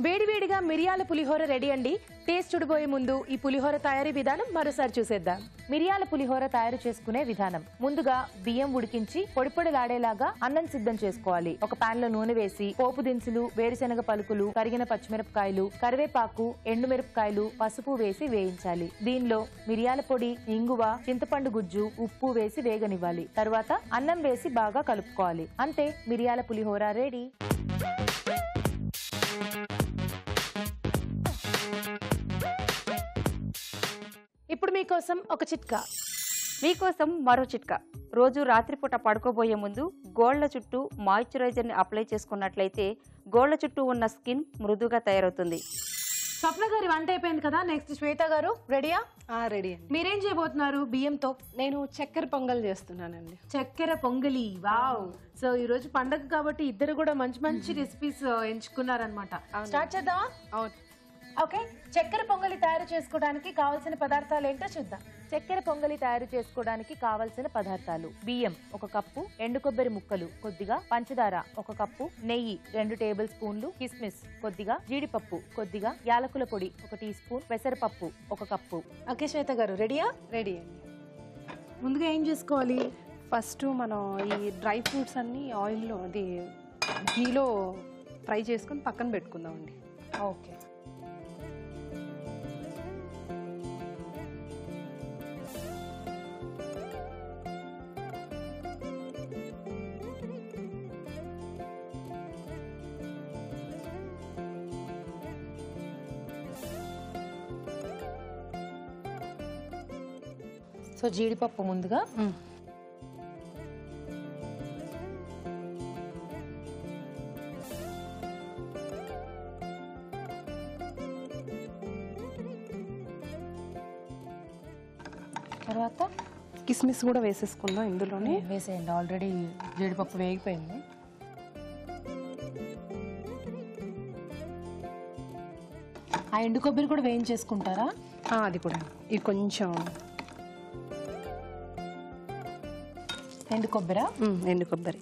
వేడివేడిగా మిరియాల పులిహోర రెడీ అండి. టేస్ట్ చూడబోయే ముందు ఈ పులిహోర తయారీ విధానం మరోసారి చూసేద్దాం. మిరియాల పులిహోర తయారు చేసుకునే విధానం: ముందుగా బియ్యం ఉడికించి పొడి పొడిలాడేలాగా అన్నం సిద్ధం చేసుకోవాలి. ఒక పాన్ లో నూనె వేసి పోపు దినుసులు, వేరుశెనగ పలుకులు, కరిగిన పచ్చిమిరపకాయలు, కరివేపాకు, ఎండుమిరపకాయలు, పసుపు వేసి వేయించాలి. దీనిలో మిరియాల పొడి, ఇంగువ, చింతపండు గుజ్జు, ఉప్పు వేసి వేగనివ్వాలి. తరువాత అన్నం వేసి బాగా కలుపుకోవాలి. అంతే, మిరియాల పులిహోర రెడీ. ఇప్పుడు మీకోసం ఒక చిట్కా. మీకోసం మరో చిట్కా. రోజు రాత్రిపూట పడుకోబోయే ముందు గోళ్ల చుట్టూ మాయిశ్చరైజర్ని అప్లై చేసుకున్నట్లయితే గోళ్ల చుట్టూ ఉన్న స్కిన్ మృదువుగా తయారవుతుంది. స్వప్న గారి వంట అయిపోయింది కదా, నెక్స్ట్ శ్వేత గారు రెడీయా? రెడీ అండి. మీరేం చేయబోతున్నారు బియ్యంతో? నేను చక్కెర పొంగల్ చేస్తున్నానండి. చక్కెర పొంగలి. వావ్! సో ఈ రోజు పండగ కాబట్టి ఇద్దరు కూడా మంచి మంచి రెసిపీస్ ఎంచుకున్నారనమాట. స్టార్ట్ చేద్దామా? అవును. ఓకే, చక్కెర పొంగలి తయారు చేసుకోవడానికి కావాల్సిన పదార్థాలు ఏంటో చూద్దాం. చక్కెర పొంగలి తయారు చేసుకోవడానికి కావలసిన పదార్థాలు: బియ్యం 1 కప్పు, ఎండు కొబ్బరి ముక్కలు కొద్దిగా, పంచదార 1 కప్పు, నెయ్యి 2 టేబుల్ స్పూన్లు, కిస్మిస్ కొద్దిగా, జీడిపప్పు కొద్దిగా, యాలకుల పొడి 1 టీ స్పూన్, పెసరపప్పు 1 కప్పు. ఓకే శ్వేత గారు రెడీయా? రెడీ అండి. ముందుగా ఏం చేసుకోవాలి? ఫస్ట్ మనం ఈ డ్రై ఫ్రూట్స్ అన్ని ఆయిల్లో గీలో ఫ్రై చేసుకొని పక్కన పెట్టుకుందామండి. ఓకే. సో జీడిపప్పు ముందుగా తర్వాత కిస్మిస్ కూడా వేసేసుకుందాం ఇందులోనే. వేసేయండి, ఆల్రెడీ జీడిపప్పు వేగిపోయింది. ఆ ఎండు కొబ్బరి కూడా వేయించేసుకుంటారా? అది కూడా. ఇది కొంచెం ఎండు కొబ్బరి. ఎండు కొబ్బరి.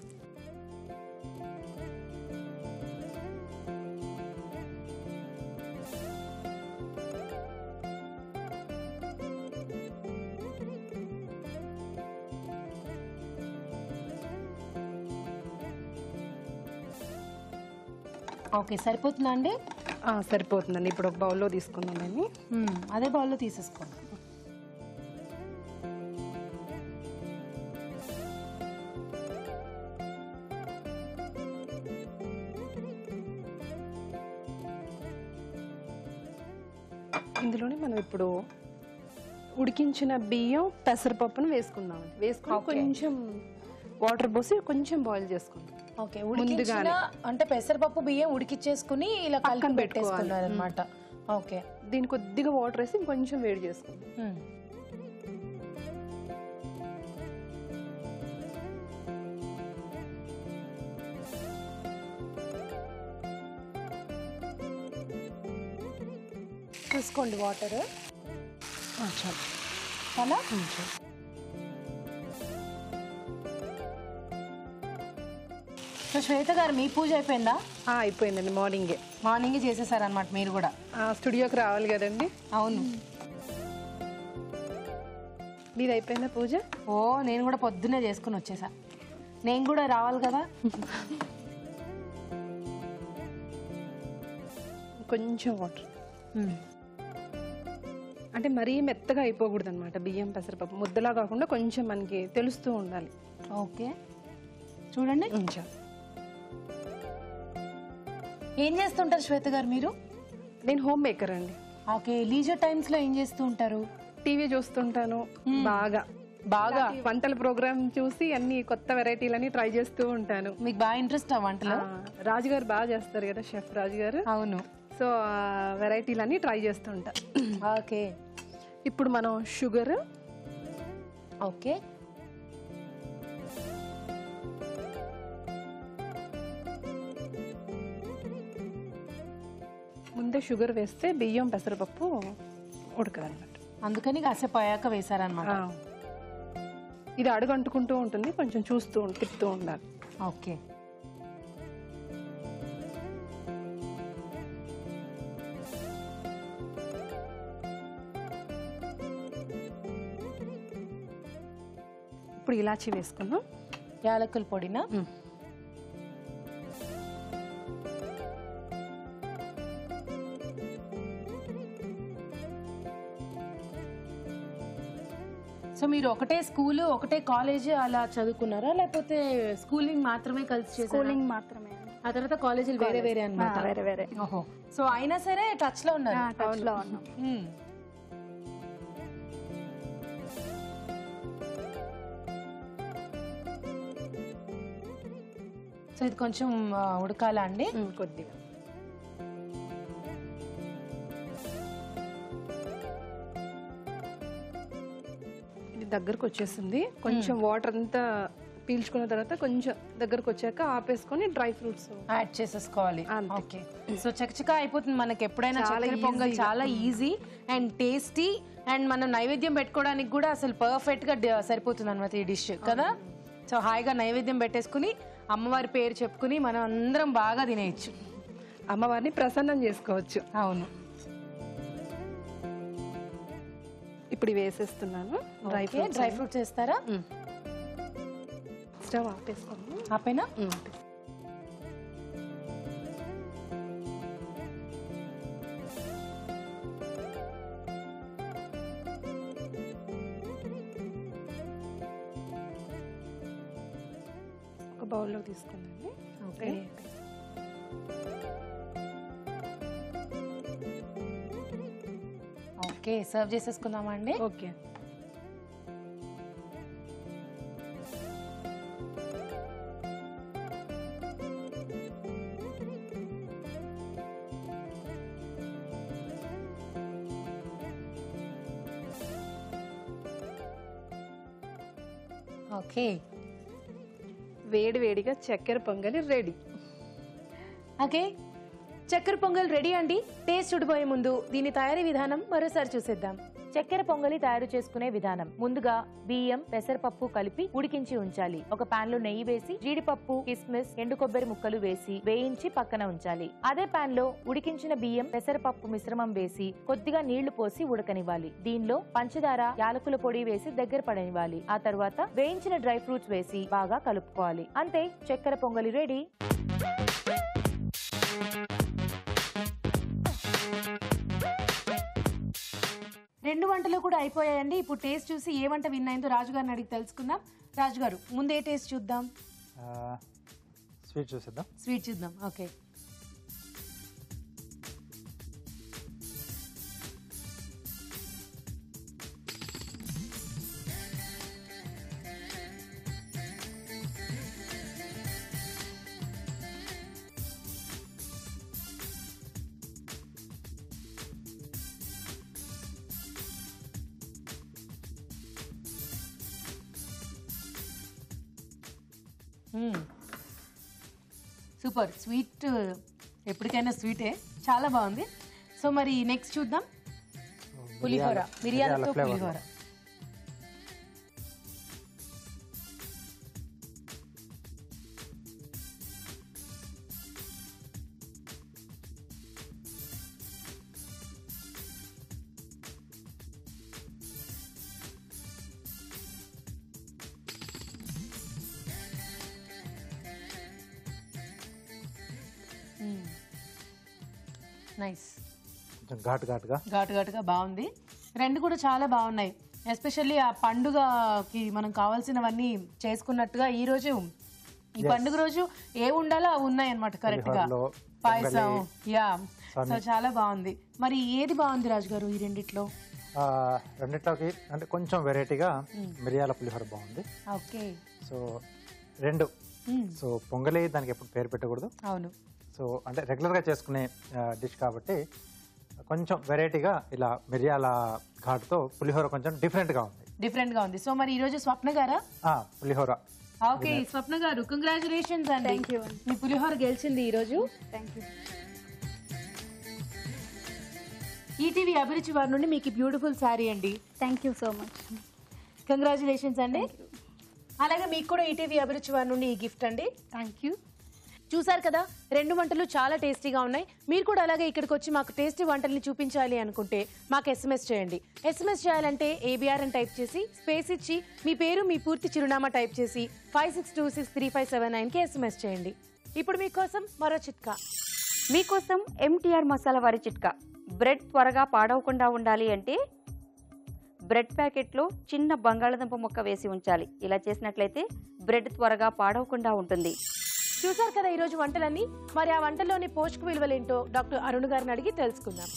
ఓకే, సరిపోతుందా అండి? సరిపోతుందండి. ఇప్పుడు ఒక బౌల్లో తీసుకుందాం అండి. అదే బౌల్లో తీసేసుకోండి. ఇందులోనే మనం ఇప్పుడు ఉడికించిన బియ్యం, పెసరపప్పును వేసుకుందామండి. వేసుకుని కొంచెం వాటర్ పోసి కొంచెం బాయిల్ చేసుకుందాం. ఓకే, ముందుగానే అంటే పెసరపప్పు బియ్యం ఉడికిచ్చేసుకుని ఇలా పక్కన కలిపి పెట్టేసుకున్నారన్నమాట. ఓకే, దీని కొద్దిగా వాటర్ వేసి ఇంకొంచెం వేడి చేసుకుందాం. చూసుకోండి వాటర్. చాలు. చాలా సో శ్వేత గారు, మీ పూజ అయిపోయిందా? అయిపోయిందండి. మార్నింగే చేసేసారనమాట మీరు కూడా. స్టూడియోకి రావాలి కదండి. అవును. మీది అయిపోయిందా పూజ? ఓ, నేను కూడా పొద్దున్నే చేసుకుని వచ్చేసా. నేను కూడా రావాలి కదా. కొంచెం వాటర్. అంటే మరీ మెత్తగా అయిపోకూడదు అనమాట. బియ్యం పెసరపప్పు ముద్దలా కాకుండా కొంచెం మనకి తెలుస్తూ ఉండాలి. ఓకే, చూడండి. ఏం చేస్తుంటారు శ్వేత గారు మీరు? నేను హోమ్ మేకర్ అండి. ఓకే, లీజర్ టైమ్స్ లో ఏం చేస్తూ ఉంటారు? టీవీ చూస్తుంటాను. బాగా వంటల ప్రోగ్రామ్ చూసి అన్ని కొత్త వెరైటీలని ట్రై చేస్తూ ఉంటాను. మీకు బాగా ఇంట్రెస్ట్ ఆ వంటలో? రాజుగారు బాగా చేస్తారు కదా, షెఫ్ రాజుగారు. అవును. సో వెరైటీలన్నీ ట్రై చేస్తూ ఉంటా. ఓకే, ఇప్పుడు మనం షుగర్. ఓకే, ముందే షుగర్ వేస్తే బియ్యం పెసరపప్పు ఉడకదన్నమాట. అందుకని కాసేపు అయ్యాక వేసారనమాట. ఇది అడుగు అంటుకుంటూ ఉంటుంది, కొంచెం చూస్తూ తిప్పుతూ ఉండాలి. ఓకే, ఇప్పుడు ఇలాచి వేసుకున్నాం. యాలకుల పొడినా? సో మీరు ఒకటే స్కూల్ ఒకటే కాలేజ్ అలా చదువుకున్నారా, లేకపోతే స్కూలింగ్ మాత్రమే కలిసి చేశారా? స్కూలింగ్ మాత్రమే. ఆ తర్వాత కాలేజీలు వేరే వేరే అన్నమాట. వేరే వేరే. ఓహో, సో అయినా సరే టచ్ లో ఉన్నారు. టచ్ లో ఉన్నాం. సో ఇది కొంచెం ఉడకాలా అండి? కొద్దిగా. ఇది దగ్గరకు వచ్చేసింది. కొంచెం వాటర్ అంతా పీల్చుకున్న తర్వాత కొంచెం దగ్గరకు వచ్చాక ఆపేసుకొని డ్రై ఫ్రూట్స్ యాడ్ చేసేసుకోవాలి. అంతే. ఓకే, సో చకచకా అయిపోతుంది మనకి. ఎప్పుడైనా చాలా చక్కెర పొంగల్ easy గా. చాలా ఈజీ అండ్ టేస్టీ అండ్ మనం నైవేద్యం పెట్టుకోవడానికి కూడా అసలు పర్ఫెక్ట్ గా సరిపోతుంది అనమాట ఈ డిష్ కదా. సో హాయిగా నైవేద్యం పెట్టేసుకుని అమ్మవారి పేరు చెప్పుకుని మనం అందరం బాగా తినేయచ్చు. అమ్మవారిని ప్రసన్నం చేసుకోవచ్చు. అవును. ఇప్పుడు వేసేస్తున్నాను డ్రై డ్రై ఫ్రూట్స్ వేస్తారా? స్టవ్ ఆపేసుకోండి. ఆపేనా? ఒక బౌల్లో తీసుకుందండి. ఓకే, ఓకే, సర్వ్ చేసేసుకుందామా అండి? ఓకే. ఓకే, వేడి వేడిగా చక్కెర పొంగలి రెడీ. ఓకే, చక్కెర పొంగల్ రెడీ అండి. టేస్ట్ చూడబోయే ముందు దీని తయారీ విధానం మరోసారి చూసేద్దాం. చక్కెర పొంగలి తయారు చేసుకునే విధానం. ముందుగా బియ్యం, పెసరపప్పు కలిపి ఉడికించి ఉంచాలి. ఒక పాన్ లో నెయ్యి వేసి జీడిపప్పు, కిస్మిస్, ఎండు కొబ్బరి ముక్కలు వేసి వేయించి పక్కన ఉంచాలి. అదే పాన్ లో ఉడికించిన బియ్యం, పెసరపప్పు మిశ్రమం వేసి కొద్దిగా నీళ్లు పోసి ఉడకనివ్వాలి. దీనిలో పంచదార, యాలకుల పొడి వేసి దగ్గర పడనివ్వాలి. ఆ తర్వాత వేయించిన డ్రై ఫ్రూట్స్ వేసి బాగా కలుపుకోవాలి. అంతే, చక్కెర పొంగలి రెడీ. రెండు వంటలు కూడా అయిపోయాయండి. ఇప్పుడు టేస్ట్ చూసి ఏ వంట విన్ అయిందో రాజుగారిని అడిగి తెలుసుకుందాం. రాజుగారు, ముందు ఏ టేస్ట్ చూద్దాం? స్వీట్ చూసేద్దాం. స్వీట్ చూద్దాం. Okay, super. స్వీట్ ఎప్పటికైనా స్వీటే, చాలా బాగుంది. సో మరి నెక్స్ట్ చూద్దాం. పులిహోర, మిరియాలతో పులిహోర. నైస్. కొంచెం ఘాటు ఘాటుగా ఘాటు ఘాటుగా బాగుంది. రెండు కూడా చాలా బాగున్నాయి. ఎస్పెషల్లీ ఆ పండుగకి మనం కావాల్సినవన్నీ చేసుకున్నట్టుగా ఈ రోజు, ఈ పండుగ రోజు ఏ ఉండాలో అవి ఉన్నాయి అనమాట కరెక్ట్ గా. పాయసం, యా, సో చాలా బాగుంది. మరి ఏది బాగుంది రాజుగారు ఈ రెండిట్లో? రెండిట్లోకి అంటే కొంచెం వెరైటీగా మిరియాల పులిహోర బాగుంది. ఓకే, సో రెండు. సో పొంగలి దానికి ఎప్పుడు పేరు పెట్టకూడదు. అవును. సో అంటే రెగ్యులర్గా చేసుకునే డిష్ కాబట్టి కొంచెం వెరైటీగా ఇలా మిరియాల ఘాటుతో పులిహోర కొంచెం డిఫరెంట్గా ఉంది. సో మరి ఈ రోజు స్వప్న గారా పులిహోర? ఓకే, స్వప్న గారు కంగ్రాచులేషన్స్ అండి. Thank you. మీ పులిహోర గెలిచింది ఈ రోజు. Thank you. ఈటీవీ అభిరుచి వారి నుండి మీకు బ్యూటిఫుల్ శారీ అండి. Thank you so much. Congratulations అండి. అలాగే మీకు కూడా ఈటీవీ అభిరుచి వారి నుండి ఈ గిఫ్ట్ అండి. Thank you. చూసారు కదా, 2 వంటలు చాలా టేస్టీగా ఉన్నాయి. మీరు కూడా అలాగే ఇక్కడికి వచ్చి మాకు టేస్టీ వంటల్ని చూపించాలి అనుకుంటే మాకు SMS చేయండి. SMS చేయాలంటే ABR అని టైప్ చేసి స్పేస్ ఇచ్చి మీ పేరు మీ పూర్తి చిరునామా టైప్ చేసి 56263579కి SMS చేయండి. ఇప్పుడు మీకోసం మరో చిట్కా. మీకోసం MTR మసాలా వారి చిట్కా. బ్రెడ్ త్వరగా పాడవకుండా ఉండాలి అంటే బ్రెడ్ ప్యాకెట్లో చిన్న బంగాళదుంప ముక్క వేసి ఉంచాలి. ఇలా చేసినట్లయితే బ్రెడ్ త్వరగా పాడవకుండా ఉంటుంది. చూసారు కదా ఈరోజు వంటలన్నీ. మరి ఆ వంటల్లోని పోషక విలువలేంటో డాక్టర్ అరుణ్ గారిని అడిగి తెలుసుకుందాం.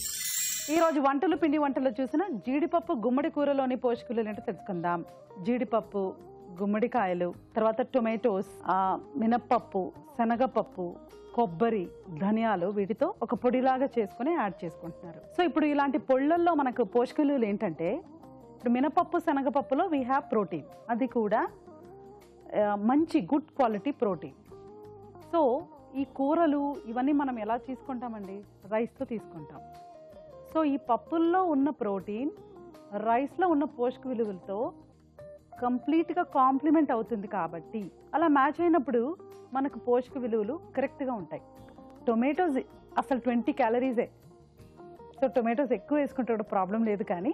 ఈరోజు వంటలు పిండి వంటలు చూసిన జీడిపప్పు గుమ్మడి కూరలోని పోషక విలువలు ఏంటో తెలుసుకుందాం. జీడిపప్పు, గుమ్మడికాయలు, తర్వాత టొమాటోస్, మినప్పప్పు, శనగపప్పు, కొబ్బరి, ధనియాలు వీటితో ఒక పొడిలాగా చేసుకుని యాడ్ చేసుకుంటున్నారు. సో ఇప్పుడు ఇలాంటి పొళ్ళల్లో మనకు పోషక విలువలు ఏంటంటే, ఇప్పుడు మినపప్పు, శనగపప్పులో వీ హ్యావ్ ప్రోటీన్. అది కూడా మంచి గుడ్ క్వాలిటీ ప్రోటీన్. సో ఈ కూరలు ఇవన్నీ మనం ఎలా తీసుకుంటామండి? రైస్తో తీసుకుంటాం. సో ఈ పప్పుల్లో ఉన్న ప్రోటీన్ రైస్లో ఉన్న పోషక విలువలతో కంప్లీట్గా కాంప్లిమెంట్ అవుతుంది. కాబట్టి అలా మ్యాచ్ అయినప్పుడు మనకు పోషక విలువలు కరెక్ట్గా ఉంటాయి. టొమాటోస్ అసలు 20 క్యాలరీసే. సో టొమాటోస్ ఎక్కువ వేసుకుంటే ప్రాబ్లం లేదు, కానీ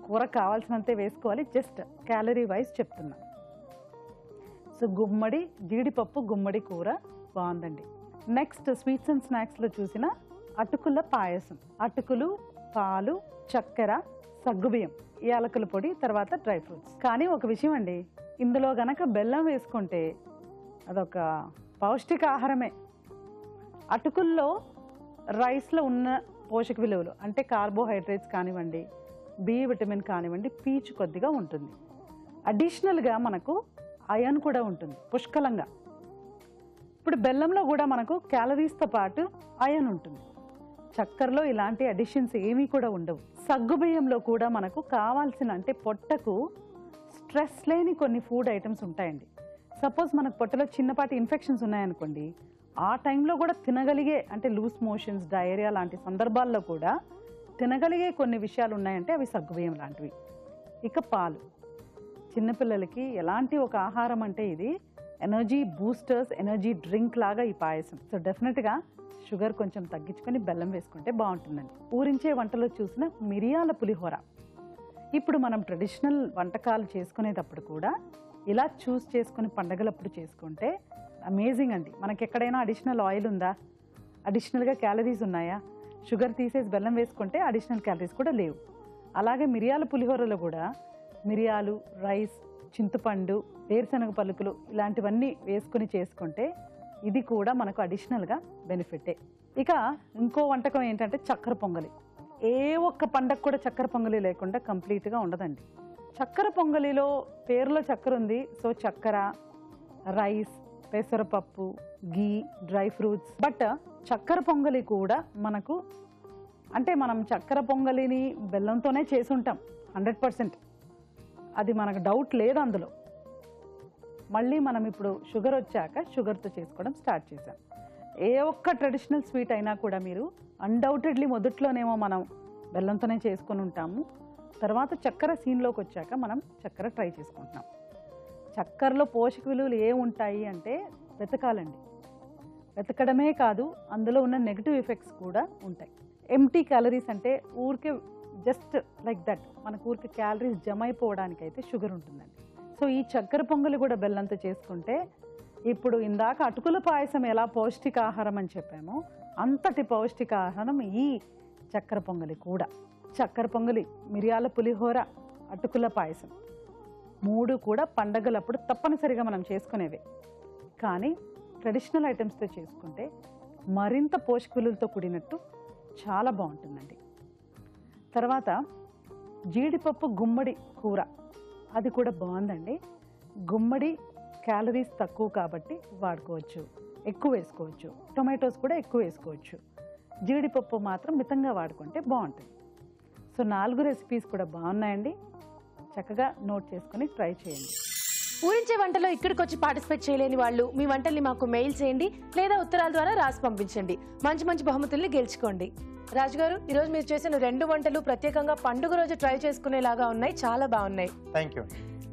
కూర కావాల్సినంతే వేసుకోవాలి. జస్ట్ క్యాలరీ వైజ్ చెప్తున్నా. సో జీడిపప్పు గుమ్మడి కూర బాగుందండి. నెక్స్ట్ స్వీట్స్ అండ్ స్నాక్స్లో చూసిన అటుకుల పాయసం. అటుకులు, పాలు, చక్కెర, సగ్గుబియ్యం, యాలకుల పొడి, తర్వాత డ్రై ఫ్రూట్స్. కానీ ఒక విషయం అండి, ఇందులో గనక బెల్లం వేసుకుంటే అదొక పౌష్టిక ఆహారమే. అటుకుల్లో రైస్లో ఉన్న పోషక విలువలు అంటే కార్బోహైడ్రేట్స్ కానివ్వండి, బి విటమిన్ కానివ్వండి, పీచు కొద్దిగా ఉంటుంది. అడిషనల్గా మనకు అయన్ కూడా ఉంటుంది పుష్కలంగా. ఇప్పుడు బెల్లంలో కూడా మనకు క్యాలరీస్తో పాటు అయన్ ఉంటుంది. చక్కెరలో ఇలాంటి అడిషన్స్ ఏమీ కూడా ఉండవు. సగ్గుబియ్యంలో కూడా మనకు కావాల్సిన అంటే పొట్టకు స్ట్రెస్ లేని కొన్ని ఫుడ్ ఐటమ్స్ ఉంటాయండి. సపోజ్ మనకు పొట్టలో చిన్నపాటి ఇన్ఫెక్షన్స్ ఉన్నాయనుకోండి, ఆ టైంలో కూడా తినగలిగే అంటే లూజ్ మోషన్స్, డయేరియా లాంటి సందర్భాల్లో కూడా తినగలిగే కొన్ని విషయాలు ఉన్నాయంటే అవి సగ్గుబియ్యం లాంటివి. ఇక పాలు, చిన్నపిల్లలకి ఎలాంటి ఒక ఆహారం అంటే ఇది ఎనర్జీ బూస్టర్స్, ఎనర్జీ డ్రింక్ లాగా ఈ పాయసం. సో డెఫినెట్గా షుగర్ కొంచెం తగ్గించుకొని బెల్లం వేసుకుంటే బాగుంటుందండి. ఊరించే వంటలో చూసిన మిరియాల పులిహోర. ఇప్పుడు మనం ట్రెడిషనల్ వంటకాలు చేసుకునేటప్పుడు కూడా ఇలా చూస్ చేసుకుని పండగలప్పుడు చేసుకుంటే అమేజింగ్ అండి. మనకి ఎక్కడైనా అడిషనల్ ఆయిల్ ఉందా? అడిషనల్గా క్యాలరీస్ ఉన్నాయా? షుగర్ తీసేసి బెల్లం వేసుకుంటే అడిషనల్ క్యాలరీస్ కూడా లేవు. అలాగే మిరియాల పులిహోరలో కూడా మిరియాలు, రైస్, చింతపండు, వేరుశనగ పలుకులు ఇలాంటివన్నీ వేసుకుని చేసుకుంటే ఇది కూడా మనకు అడిషనల్గా బెనిఫిటే. ఇక ఇంకో వంటకం ఏంటంటే చక్కెర పొంగలి. ఏ ఒక్క పండగ కూడా చక్కెర పొంగలి లేకుండా కంప్లీట్గా ఉండదండి. చక్కెర పొంగలిలో పేరులో చక్కెర ఉంది. సో చక్కెర, రైస్, పెసరపప్పు, గీ, డ్రై ఫ్రూట్స్. బట్ చక్కెర పొంగలి కూడా మనకు అంటే మనం చక్కెర పొంగలిని బెల్లంతోనే చేసి ఉంటాం 100%. అది మనకు డౌట్ లేదు అందులో. మళ్ళీ మనం ఇప్పుడు షుగర్ వచ్చాక షుగర్తో చేసుకోవడం స్టార్ట్ చేసాం. ఏ ఒక్క ట్రెడిషనల్ స్వీట్ అయినా కూడా మీరు అన్డౌటెడ్లీ మొదట్లోనేమో మనం బెల్లంతోనే చేసుకొని ఉంటాము. తర్వాత చక్కెర సీన్లోకి వచ్చాక మనం చక్కెర ట్రై చేసుకుంటున్నాం. చక్కెరలో పోషక విలువలు ఏముంటాయి అంటే వెతకాలండి. వెతకడమే కాదు, అందులో ఉన్న నెగిటివ్ ఎఫెక్ట్స్ కూడా ఉంటాయి. ఎంటీ క్యాలరీస్ అంటే ఊరికే జస్ట్ లైక్ దట్ మనకు ఊరికే క్యాలరీస్ జమ అయిపోవడానికి అయితే షుగర్ ఉంటుందండి. సో ఈ చక్కెర పొంగలి కూడా బెల్లంతో చేసుకుంటే ఇప్పుడు ఇందాక అటుకుల పాయసం ఎలా పౌష్టికాహారం అని చెప్పామో అంతటి పౌష్టికాహారం ఈ చక్కెర పొంగలి కూడా. చక్కెర పొంగలి, మిరియాల పులిహోర, అటుకుల పాయసం 3 కూడా పండగలప్పుడు తప్పనిసరిగా మనం చేసుకునేవే. కానీ ట్రెడిషనల్ ఐటమ్స్తో చేసుకుంటే మరింత పోషక విలువలతో కూడినట్టు చాలా బాగుంటుందండి. తర్వాత జీడిపప్పు గుమ్మడి కూర, అది కూడా బాగుందండి. గుమ్మడి క్యాలరీస్ తక్కువ కాబట్టి వాడుకోవచ్చు, ఎక్కువ వేసుకోవచ్చు. టొమాటోస్ కూడా ఎక్కువ వేసుకోవచ్చు. జీడిపప్పు మాత్రం మితంగా వాడుకుంటే బాగుంటుంది. సో 4 రెసిపీస్ కూడా బాగున్నాయండి. చక్కగా నోట్ చేసుకొని ట్రై చేయండి. ఊరించే వంటలో ఇక్కడికి వచ్చి పార్టిసిపేట్ చేయలేని వాళ్ళు మీ వంటల్ని మాకు మెయిల్ చేయండి లేదా ఉత్తరాల ద్వారా రాసి పంపించండి. మంచి మంచి బహుమతుల్ని గెలుచుకోండి. రాజుగారు, ఈరోజు మీరు చేసిన 2 వంటలు ప్రత్యేకంగా పండుగ రోజు ట్రై చేసుకునేలాగా ఉన్నాయి, చాలా బాగున్నాయి. Thank you.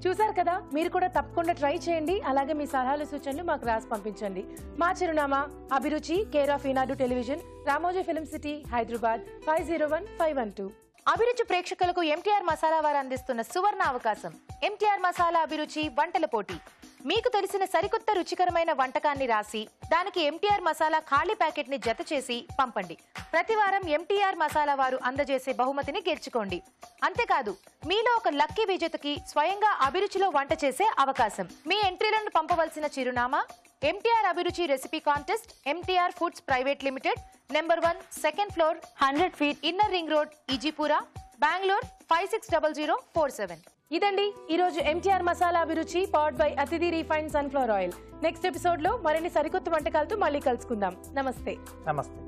చూసారు కదా, మీరు కూడా తప్పకుండా ట్రై చేయండి. అలాగే మీ సలహాలు సూచనలు మాకు రాసి పంపించండి. మా చిరునామా అభిరుచి, care of Eenadu television, Ramoji film city, Hyderabad 501512. అభిరుచి ప్రేక్షకులకు ఎంటీఆర్ మసాలా వారు అందిస్తున్న సువర్ణ అవకాశం. ఎంటీఆర్ మసాలా అభిరుచి వంటల పోటీ. మీకు తెలిసిన సరికొత్త రుచికరమైన వంటకాన్ని రాసి దానికి ఎంటీఆర్ మసాలా ఖాళీ ప్యాకెట్ ని జత చేసి పంపండి. ప్రతి వారం ఎంటీఆర్ మసాలా వారు అందజేసే బహుమతిని గెలుచుకోండి. అంతేకాదు, మీలో ఒక లక్కీ విజేతకి స్వయంగా అభిరుచిలో వంట చేసే అవకాశం. మీ ఎంట్రీలను పంపవలసిన చిరునామా MTR Abhiruchi recipe contest, MTR foods private limited, number 1, second floor, 100 feet, inner ring road, Ejipura, Bengaluru 560047. ఇదండి ఈ రోజు MTR masala Abhiruchi powered by Athidhi refined sunflower oil. Next episode లో మరిన్ని సరికొత్త వంటకాలతో మళ్ళీ కలుసుకుందాం. నమస్తే. నమస్తే.